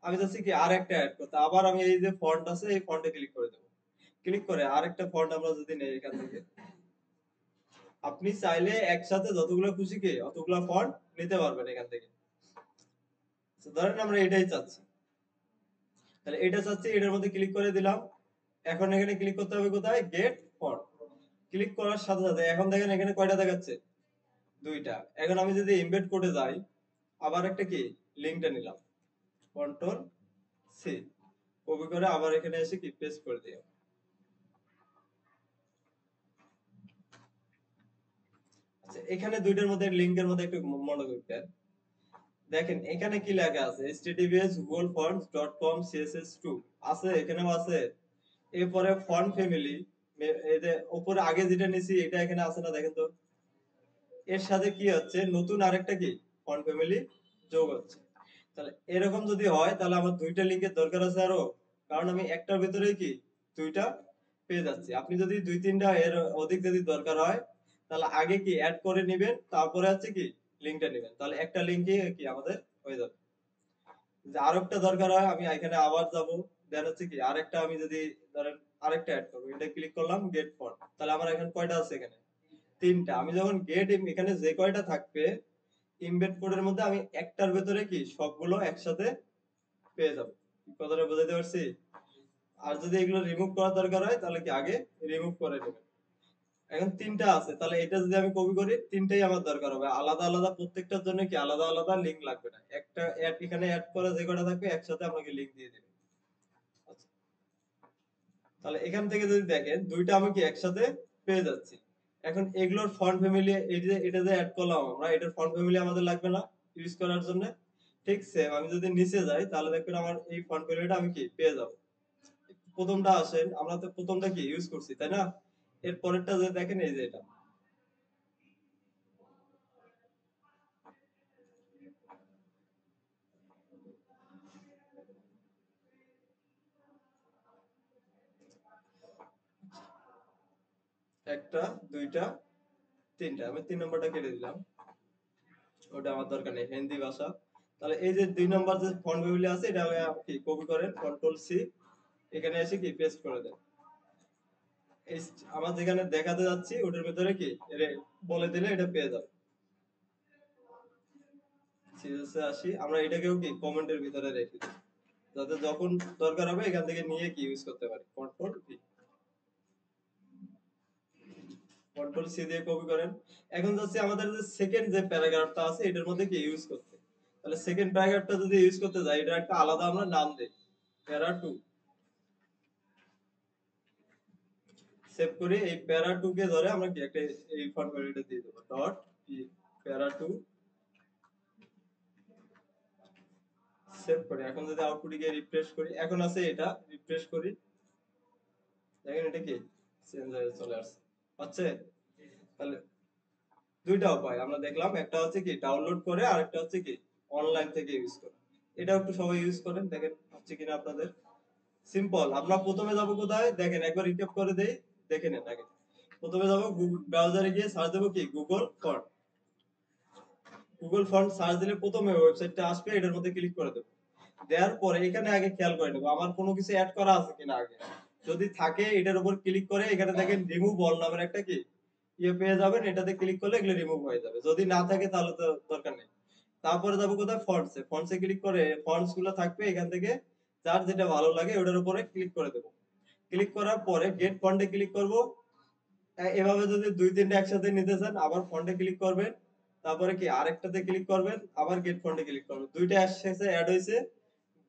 আমি চাচ্ছি কি আর একটা অ্যাড করতে, আবার আমি এই যে ফন্ট আছে এই ফন্টে ক্লিক করে দেবো। ক্লিক করে আরেকটা ফন্ট আমরা যদি নেই এখান থেকে, আপনি চাইলে একসাথে যতগুলো খুশি কি অতগুলো ফন্ট নিতে পারবেন এখান থেকে। তো ধরেন আমরা এটাই চাচ্ছি, তাহলে এটা চাচ্ছি, এটার মধ্যে ক্লিক করে দিলাম। এখন এখানে ক্লিক করতে হবে কোথায়, গেট ফন্ট। ক্লিক করার সাথে সাথে এখন দেখেন এখানে কয়টা দেখাচ্ছে, দুইটা। এখন আমি যদি এমবেড কোডে যাই, আবার একটা কি লিঙ্কটা নিলাম, কন্ট্রোল সি, কপি করে আবার এখানে এসে কি পেস্ট করে দিই। আচ্ছা, এখানে দুইটার মধ্যে লিংকের মধ্যে একটু মনোযোগ দেন। দেখেন এখানে কি লেখা আছে, https googlefonts.com css2 আছে, এখানেও আছে। এরপরে ফন্ট ফ্যামিলি, এই যে উপরে আগে যেটা নিছি এটা এখানে আছে না, দেখেন তো। এর সাথে কি হচ্ছে, নতুন আরেকটা কি ফন্ট ফ্যামিলি যোগ হচ্ছে। তাহলে এরকম যদি হয় তাহলে আমার দুইটা লিংকের দরকার আছে আরো, কারণ আমি একটার ভিতরেই কি দুইটা পেয়ে যাচ্ছি। আপনি যদি দুই তিনটা এর অধিক যদি দরকার হয়, তাহলে আগে কি অ্যাড করে নেবেন, তারপরে হচ্ছে কি লিংকটা নেবেন, তাহলে একটা লিংকই কি আমাদের হয়ে যাবে। যে আরেকটা দরকার হয় আমি এখানে আবার যাব, দেন হচ্ছে কি আরেকটা আমি যদি ধরেন আরেকটা অ্যাড করবো, এটা ক্লিক করলাম গেট ফন্ট, তাহলে আমার এখন কয়টা আছে, এখানে তিনটা। আমি যখন গেট, এখানে যে কয়টা থাকবে ইমবেড কোডের মধ্যে, আমি একটার ভেতরে কি সবগুলো একসাথে পেয়ে যাবো। কথাটা বুঝাতে পারছি? আর যদি এগুলো রিমুভ করার দরকার হয় তাহলে কি আগে রিমুভ করে নেবেন। এখন তিনটা আছে, তাহলে এটা যদি আমি কপি করি, তিনটাই আমার দরকার হবে আলাদা আলাদা, প্রত্যেকটার জন্য কি আলাদা আলাদা লিংক লাগবে না, একটা এখানে অ্যাড করা যে কটা থাকবে একসাথে আপনাকে লিংক দিয়ে দিবে। আচ্ছা, তাহলে এখান থেকে যদি দেখেন দুইটা আমি কি একসাথে পেয়ে যাচ্ছি। এখন এগুলোর ফন্ট ফ্যামিলি, এটা যে অ্যাড করলাম আমরা, এটার ফন্ট ফ্যামিলি আমাদের লাগবে না ইউজ করার জন্য। ঠিক সেম আমি যদি নিচে যাই তাহলে দেখবেন আমার এই ফন্ট ফ্যামিলিটা আমি কি পেয়ে যাব। প্রথমটা আসেন, আমরা তো প্রথমটা কি ইউজ করছি তাই না? এর পরেরটা যে দেখেন এই যে এটা, একটা দুইটা তিনটা, আমি 3 নম্বরটা কেটে দিলাম, ওটা আমার দরকার নেই, হিন্দি ভাষা। তাহলে এই যে 2 নম্বর যে ফন্ট ফ্যামিলি আছে এটা কি কপি করেন, কন্ট্রোল সি, এখানে এসে কি পেস্ট করে দেন। এই আমার যেখানে দেখাতে যাচ্ছি ওটার ভিতরে কি বলে দিলে এটা পেয়ে যাবে। সিরিয়াসে আসি, আমরা এটাকেও কি কমেন্টের ভিতরে রেখে দিই, যাতে যখন দরকার হবে এখান থেকে নিয়ে কি ইউজ করতে পারি। কন্ট্রোল ভি, কন্ট্রোল সি দিয়ে কপি করেন। এখন যাচ্ছে আমাদের যে সেকেন্ড যে প্যারাগ্রাফটা আছে এটার মধ্যে কি ইউজ করতে। তাহলে সেকেন্ড প্যারাগ্রাফটা যদি ইউজ করতে যাই, এটা একটা আলাদা আমরা নাম দেই, প্যারা 2। সেভ করে এই প্যারা 2 কে ধরে আমরা কি একটা এই ফরম্যাটে দিয়ে দেব, ডট প্যারা 2, সেভ করে। এখন যদি আউটপুটে গিয়ে রিফ্রেশ করি, এখন আছে এটা, রিফ্রেশ করি, দেখেন এটা কি চেঞ্জ হয়ে চলে আসছে, হচ্ছে। তাহলে দুইটা উপায় আমরা দেখলাম, একটা হচ্ছে কি ডাউনলোড করে, আর একটা হচ্ছে কি অনলাইন থেকে ইউজ করে। এটা একটু সবাই ইউজ করেন, দেখেন হচ্ছে কিনা আপনাদের। সিম্পল, আমরা প্রথমে যাব কোথায় দেখেন, একবার রিক্যাপ করে দেই, দেখে নেন আগে। প্রথমে যাব গুগল ব্রাউজারে গিয়ে সার্চ দেবো কি Google font. Google font search দিলে প্রথমে ওয়েবসাইটটা আসবে, এটার মধ্যে ক্লিক করে দেবো। দেওয়ার পরে এখানে আগে খেয়াল করে নেবো আমার কোনো কিছু অ্যাড করা আছে কিনা আগে। যদি থাকে এটার উপর ক্লিক করে এখানে দেখেন রিমুভ অল নামের একটা কি পেয়ে যাবেন, এটাতে ক্লিক করলে এগুলো রিমুভ হয়ে যাবে। যদি না থাকে তাহলে তো দরকার নেই। তারপরে যাবো কোথায়, ফন্টসে। ফন্টসে ক্লিক করে ফন্টস গুলো থাকবে এখান থেকে, যার যেটা ভালো লাগে ওটার উপরে ক্লিক করে দেবো। ক্লিক করার পরে গেট ফন্টে ক্লিক করব। এভাবে যদি দুই তিনটা একসাথে নিতে চান আবার ফন্টে ক্লিক করবেন, তারপরে কি আরেকটাতে ক্লিক করবেন, আবার গেট ফন্টে ক্লিক করবেন, দুইটা একসাথে অ্যাড হয়েছে।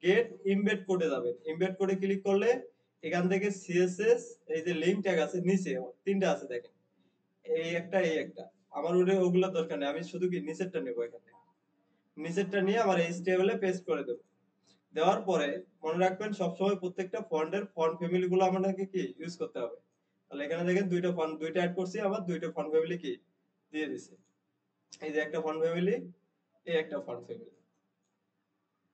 গেট ইমবেড কোডে যাবেন, ইমবেড কোডে ক্লিক করলে এখান থেকে সিএসএস, এই যে লিংক ট্যাগ আছে নিচে তিনটা আছে দেখেন, এই একটা এই একটা। আমার ওগুলো দরকার নেই, আমি শুধু কি নিচেরটা নেবো এখান থেকে। নিচেরটা নিয়ে আমার এইচটিএমএল এ পেস্ট করে দেবো। দেওয়ার পরে মনে রাখবেন সবসময় প্রত্যেকটা ফন্টের ফন্ট ফ্যামিলি গুলো আমাদেরকে কি ইউজ করতে হবে। তাহলে এখানে দেখেন দুইটা ফন্ট, দুইটা অ্যাড করছি, আবার দুইটা ফন্ট ফ্যামিলি কি দিয়ে দিছে। এই যে একটা ফন্ট ফ্যামিলি এই একটা ফন্ট ফ্যামিলি,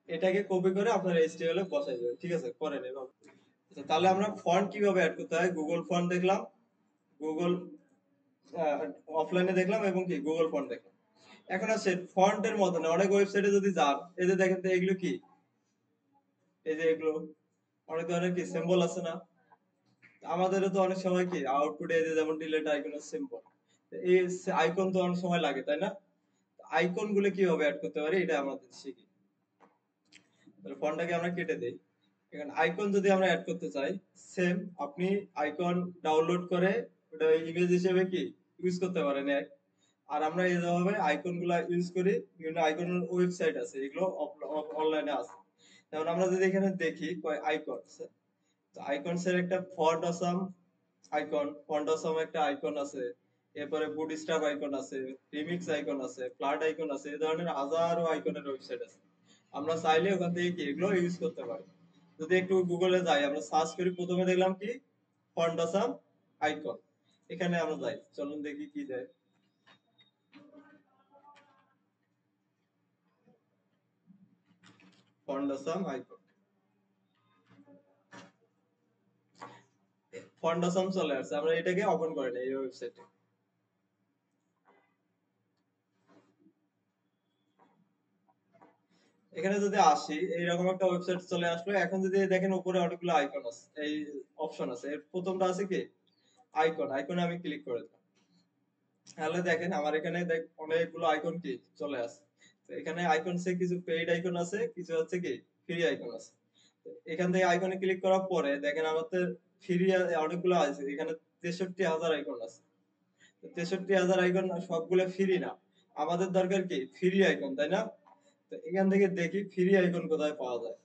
এটাকে কপি করে আপনার এইচটিএমএল এ বসাই দেবেন। ঠিক আছে, করেন এভাবে। আচ্ছা, তাহলে আমরা ফন্ট কিভাবে অ্যাড করতে হয়, গুগল ফন্ট দেখলাম, গুগল অফলাইনে দেখলাম, এবং কি গুগল ফন্ট দেখলাম। এখন আছে ফন্টের মতো না, অনেক ওয়েবসাইটে যদি যান, এই যে দেখেন তো এগুলো কি, এই যে এগুলো অনেক ধরনের কি সিম্বল আছে না, আমাদেরও তো অনেক সময় কি আউটপুটে এই যে যেমন ডিলেট আইকনের সিম্বল, এই আইকন তো অনেক সময় লাগে, তাই না? আইকন গুলো কিভাবে অ্যাড করতে পারি এটা আমাদের শিখি। তাহলে ফন্টটাকে আমরা কেটে দেই। এখানে আইকন যদি আমরা অ্যাড করতে চাই, সেম আপনি আইকন ডাউনলোড করে ওটা ইমেজ হিসেবে কি ইউজ করতে পারেন এক। আর আমরা এইভাবে আইকন গুলা ইউজ করি, বিভিন্ন আইকনের ওয়েবসাইট আছে, এগুলো অনলাইনে আছে। যেমন আমরা যদি এখানে দেখি আইকনস, আইকনস এর একটা font Assam icon, font Assam একটা আইকন আছে, এরপরে বুটস্ট্র্যাপ আইকন আছে, রিমিক্স আইকন আছে, ফ্লাড আইকন আছে, এই ধরনের হাজারো আইকনের ওয়েবসাইট আছে। আমরা চাইলে ওখান থেকে কি এগুলো ইউজ করতে পারি। যদি একটু গুগলে যাই, আমরা সার্চ করি, প্রথমে দেখলাম কি ফন্ট আসাম আইকন, এখানে আমরা যাই, চলুন দেখি কি দেয়। Font Assam icon, font Assam চলে আসছে, আমরা এটাকে ওপেন করে নিই এই ওয়েবসাইটে। এখানে যদি আসি, এইরকম একটা ওয়েবসাইট চলে আসলো। এখন যদি দেখেন উপরে অনেকগুলো আইকন আছে, এই অপশন আছে, এর প্রথমটা আছে কি আইকন, আইকনে আমি ক্লিক করে দিলাম। তাহলে দেখেন আমার এখানে অনেকগুলো আইকন কি চলে আসে। তো এখানে আইকনসে কিছু পেইড আইকন আছে, কিছু হচ্ছে কি ফ্রি আইকন আছে। তো এখান থেকে আইকনে ক্লিক করার পরে দেখেন আমাদের ফ্রি অনেকগুলো আছে, এখানে 63,000 আইকন আছে। 63,000 আইকন সবগুলো ফ্রি না, আমাদের দরকার কি ফ্রি আইকন, তাই না? তো এখান থেকে দেখি ফ্রি আইকন কোথায় পাওয়া যায়।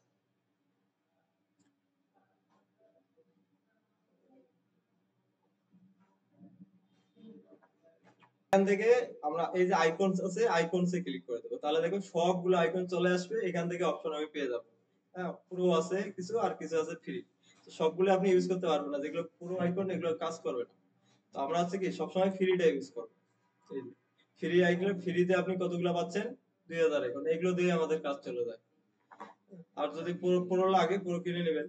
এখান থেকে আমরা এই যে আইকনস আছে, আইকনসে ক্লিক করে দেবো, তাহলে দেখো সবগুলো আইকন চলে আসবে, এখান থেকে অপশন আমি পেয়ে যাবো। হ্যাঁ, পুরো আছে কিছু, আর কিছু আছে ফ্রি। তো সবগুলো আপনি ইউজ করতে পারবেন না, যেগুলো পুরো আইকন এগুলো কাজ করবে না। তো আমরা হচ্ছে কি সবসময় ফ্রিটা ইউজ করবো। এই ফ্রি আইকন, ফ্রিতে আপনি কতগুলো পাচ্ছেন, 2,000 আইকন, এগুলো দিয়ে আমাদের কাজ চলে যায়। আর যদি পুরো পুরো লাগে পুরো কিনে নেবেন।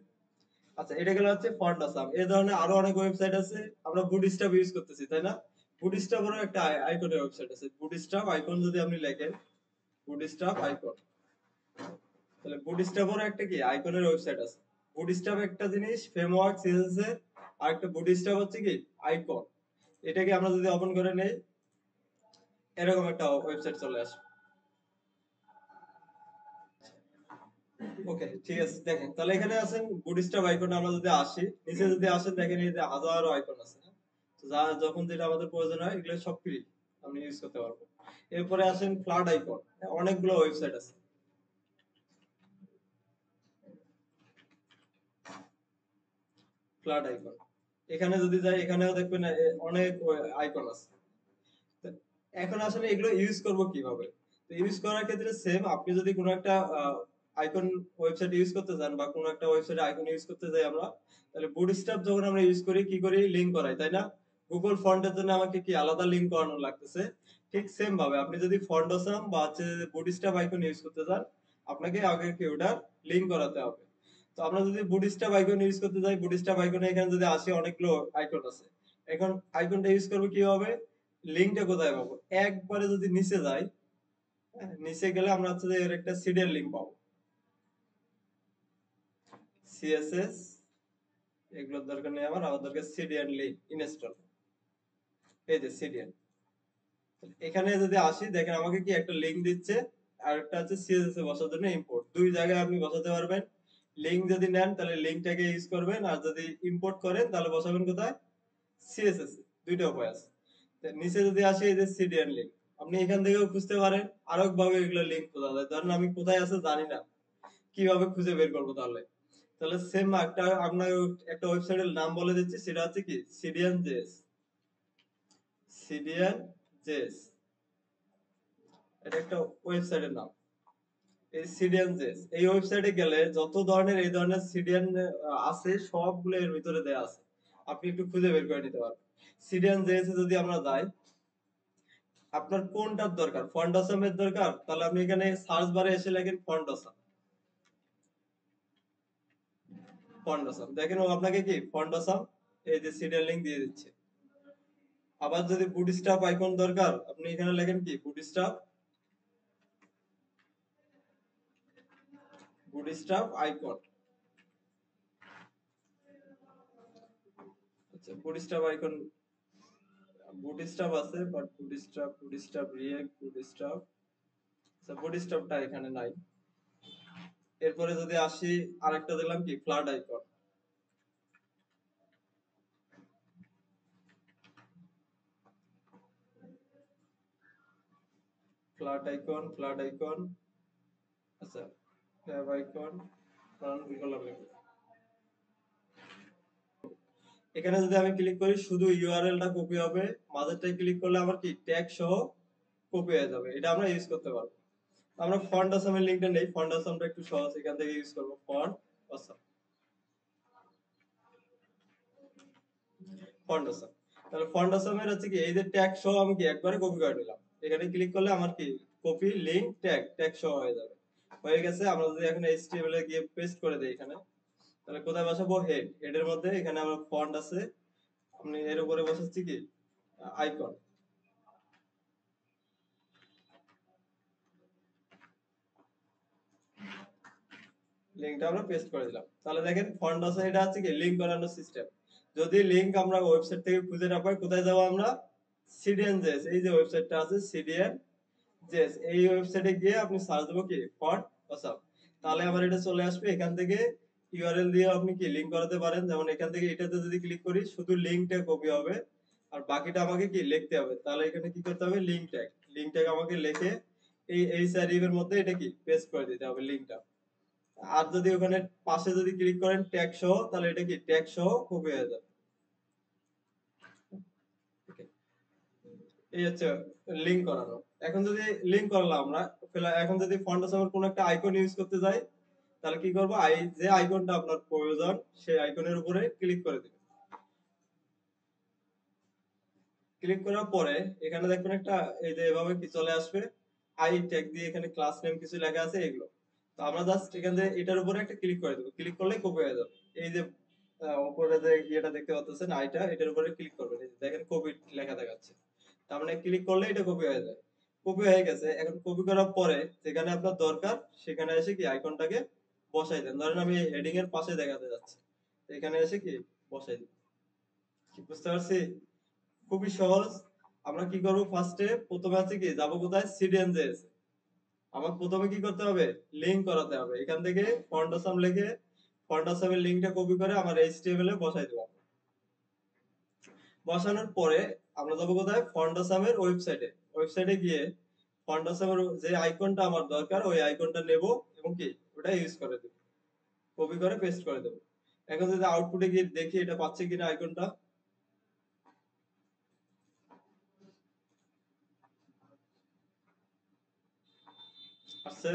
আচ্ছা, এটা গেল হচ্ছে ফন্ট আসাম। এই ধরনের আরো অনেক ওয়েবসাইট আছে, আমরা বুটস্ট্র্যাপ ইউজ করতেছি, তাই না? বুটস্ট্র্যাপেরও একটা আইকনের ওয়েবসাইট আছে, বুটস্ট্র্যাপ আইকন যদি আপনি লেখেন, বুটস্ট্র্যাপ আইকন, তাহলে বুটস্ট্র্যাপেরও একটা কি আইকনের ওয়েবসাইট আছে। বুটস্ট্র্যাপ একটা জিনিস ফ্রেমওয়ার্ক সিএসএস এর, আর একটা বুটস্ট্র্যাপ হচ্ছে কি আইকন। এটাকে আমরা যদি ওপেন করে নেই, এরকম একটা ওয়েবসাইট চলে আসে। ওকে, ঠিক আছে, দেখেন তাহলে এখানে আছেন বুটস্ট্র্যাপ আইকনে আমরা যদি আসি, নিচে যদি আসেন দেখেন এই যে হাজারো আইকন আছে, হ্যাঁ? তো যখন যেটা আমাদের প্রয়োজন হয় এগুলো সব ফ্রি, আপনি ইউজ করতে পারবেন। এরপরে আসেন ফ্লাড আইকন, অনেকগুলো ওয়েবসাইট আছে। ফ্লাড আইকন, এখানে যদি যাই এখানেও দেখবেন অনেক আইকন আছে। তো এখন আসলে এগুলো ইউজ করব কিভাবে? তো ইউজ করার ক্ষেত্রে সেম, আপনি যদি কোনো একটা আইকন ওয়েবসাইট ইউজ করতে চান, বা কোনো একটা ওয়েবসাইটে আইকন ইউজ করতে যাই আমরা, তাহলে বুটস্ট্র্যাপ যখন আমরা ইউজ করি কি করি, লিংক করাই, তাই না? গুগল ফন্টের জন্য আমাকে কি আলাদা লিংক করানো লাগতেছে। ঠিক সেম ভাবে আপনি যদি ফন্ডাসাম বা হচ্ছে বুটস্ট্র্যাপ আইকন ইউজ করতে চান, আপনাকে আগে কি ওটার লিংক করাতে হবে। তো আমরা যদি বুটস্ট্র্যাপ আইকন ইউজ করতে যাই, বুটস্ট্র্যাপ আইকনে এখানে যদি আসি অনেকগুলো আইকন আছে। এখন আইকনটা ইউজ করবো কিভাবে, লিংকটা কোথায় পাবো, একবারে যদি নিচে যাই, হ্যাঁ, নিচে গেলে আমরা হচ্ছে যে এর একটা সিডিএল লিংক পাবো, সিএসএস এগুলোর দরকার নেই, আমার দরকার সিডিএল লিংক ইনস্টল, এই যে সিডিএল। এখানে যদি আসি দেখেন আমাকে কি একটা লিংক দিচ্ছে, আর একটা হচ্ছে সিএসএস এ বসার জন্য ইম্পোর্ট, দুই জায়গায় আপনি বসাতে পারবেন। লিংক যদি নেন তাহলে লিংকটাকে ইউজ করবেন, আর যদি ইম্পোর্ট করেন তাহলে বসাবেন কোথায়, সিএসএস এ। দুইটা উপায় আছে। তো নিচে যদি আসি এই যে সিডিএন লিংক, আপনি এখান থেকেও খুঁজতে পারেন, আরো ভাবে এগুলো লিংক খোঁজা যায়। ধরেন আমি কোথায় আছে জানি না, কিভাবে খুঁজে বের করবো তাহলে? তাহলে সেম একটা আপনার একটা ওয়েবসাইটের নাম বলে দিচ্ছি, সেটা হচ্ছে কি সিডিএন জেএস, সিডিএন জেএস, এটা একটা ওয়েবসাইটের নাম। এই সিডিএন জেএস এই ওয়েবসাইটে গেলে যত ধরনের এই ধরনের সিডিএন আছে সবগুলো এর ভিতরে দেয়া আছে, আপনি একটু খুঁজে বের করে নিতে পারবেন। সিডিএন জেএস এ যদি আমরা যাই, আপনার কোনটার দরকার, ফন্ট আসামের দরকার, তাহলে আপনি এখানে সার্চ বারে এসে লেখেন ফন্ট আসাম। ফন্ট আসাম দেখেন, ও আপনাকে কি ফন্ট আসাম এই যে সিরিয়াল লিংক দিয়ে দিচ্ছে। আবার যদি বুটস্ট্র্যাপ আইকন দরকার, আপনি এখানে লেখেন কি বুটস্ট্র্যাপ, বুটস্ট্র্যাপ আইকন। আচ্ছা বুটস্ট্র্যাপ আইকন, বুটস্ট্র্যাপ আছে বাট বুটস্ট্র্যাপ রিয়েক্ট বুটস্ট্র্যাপ, আচ্ছা বুটস্ট্র্যাপটা এখানে নাই। এরপরে যদি আসি, আরেকটা দিলাম কি ফ্ল্যাট আইকন। ফ্ল্যাট আইকন, আচ্ছা ট্যাব আইকন, রান করলাম। এখানে যদি আমি ক্লিক করি শুধু ইউআরএলটা কপি হবে, মাঝেরটায় ক্লিক করলে আমার কি ট্যাগ সহ কপি হয়ে যাবে, এটা আমরা ইউজ করতে পারবো। আমরা ফন্ট আসামের লিংকটা নেই, ফন্ট আসামটা একটু সহজ, এখান থেকে ইউজ করবো ফন্ট আসাম। ফন্ট আসাম, তাহলে ফন্ট আসামের হচ্ছে কি এই যে ট্যাগ সহ আমি কি একবারে কপি করে নিলাম, এখানে ক্লিক করলে আমার কি কপি লিংক ট্যাগ সহ হয়ে যাবে। হয়ে গেছে। আমরা যদি এখন এইচটিএমএল এ গিয়ে পেস্ট করে দেই এখানে, তাহলে কোথায় বসাবো, হেডের মধ্যে এখানে আমার ফন্ট আছে, আমি এর উপরে বসাচ্ছি কি আইকন, লিংকটা আমরা পেস্ট করে দিলাম। তাহলে দেখেন ফন্ট আছে, এটা হচ্ছে কি লিংক করানোর সিস্টেম। যদি লিংক আমরা ওয়েবসাইট থেকে খুঁজে না পাই, কোথায় যাব আমরা, সিডিএন জেএস, এই যে ওয়েবসাইটটা আছে সিডিএন জেএস, এই ওয়েবসাইটে গিয়ে আপনি সার্চ দেবো কি ফন্ট আসাম, তাহলে আবার এটা চলে আসবে। এখান থেকে ইউআরএল দিয়ে আপনি কি লিংক করাতে পারেন, যেমন এখান থেকে এটাতে যদি ক্লিক করি শুধু লিংকটা কপি হবে, আর বাকিটা আমাকে কি লিখতে হবে। তাহলে এখানে কি করতে হবে, লিংক ট্যাগ আমাকে লিখে এই সারির মধ্যে এটা কি পেস্ট করে দিতে হবে লিংকটা। আর যদি ওখানে পাশে যদি ক্লিক করেন ট্যাগ সহ, তাহলে এটা কি ট্যাগ সহ কপি হয়ে যাবে। Okay, এই হচ্ছে লিংক করানো। এখন যদি লিংক করলাম আমরা, এখন যদি ফন্ট আসামের কোনো একটা আইকন ইউজ করতে যাই, তাহলে কি করবো, যে আইকনটা আপনার প্রয়োজন সেই আইকনের উপরে ক্লিক করে দিবেন। ক্লিক করার পরে এখানে দেখবেন একটা এই যে এভাবে কি চলে আসবে, আই ট্যাগ দিয়ে এখানে ক্লাস নেম কিছু লেখা আছে এগুলো। তো আমরা জাস্ট এখান থেকে এটার উপরে একটা ক্লিক করে দেবো, ক্লিক করলে কপি হয়ে যাবে। এই যে উপরে যে ইয়েটা দেখতে পাচ্ছেন আইটা, এটার উপরে ক্লিক করবেন, এই যে দেখেন কপি লেখা দেখাচ্ছে, তার মানে ক্লিক করলে এটা কপি হয়ে যায়। কপি হয়ে গেছে। এখন কপি করার পরে যেখানে আপনার দরকার সেখানে এসে কি আইকনটাকে বসাই দেন। ধরেন আমি হেডিং এর পাশে দেখাতে যাচ্ছি, এখানে এসে কি বসাই দিই। কি বুঝতে পারছি? খুবই সহজ। আমরা কি করব, ফার্স্টে প্রথমে আছে কি যাবো কোথায়, সিডিএনজেএস। আমার প্রথমে কি করতে হবে, লিংক করাতে হবে। এখান থেকে ফন্ট আসাম লিখে ফন্ট আসামের লিংকটা কপি করে আমার এইচটিএমএল এ বসাই দেব। বসানোর পরে আমরা যাবো কোথায়, ফন্ট আসামের ওয়েবসাইটে গিয়ে ফন্ট আসামের যে আইকনটা আমার দরকার ওই আইকনটা নেব এবং কি ওটা ইউজ করে দেব, কপি করে পেস্ট করে দেব। এখন যদি আউটপুটে গিয়ে দেখি এটা পাচ্ছে কিনা আইকনটা, আসছে।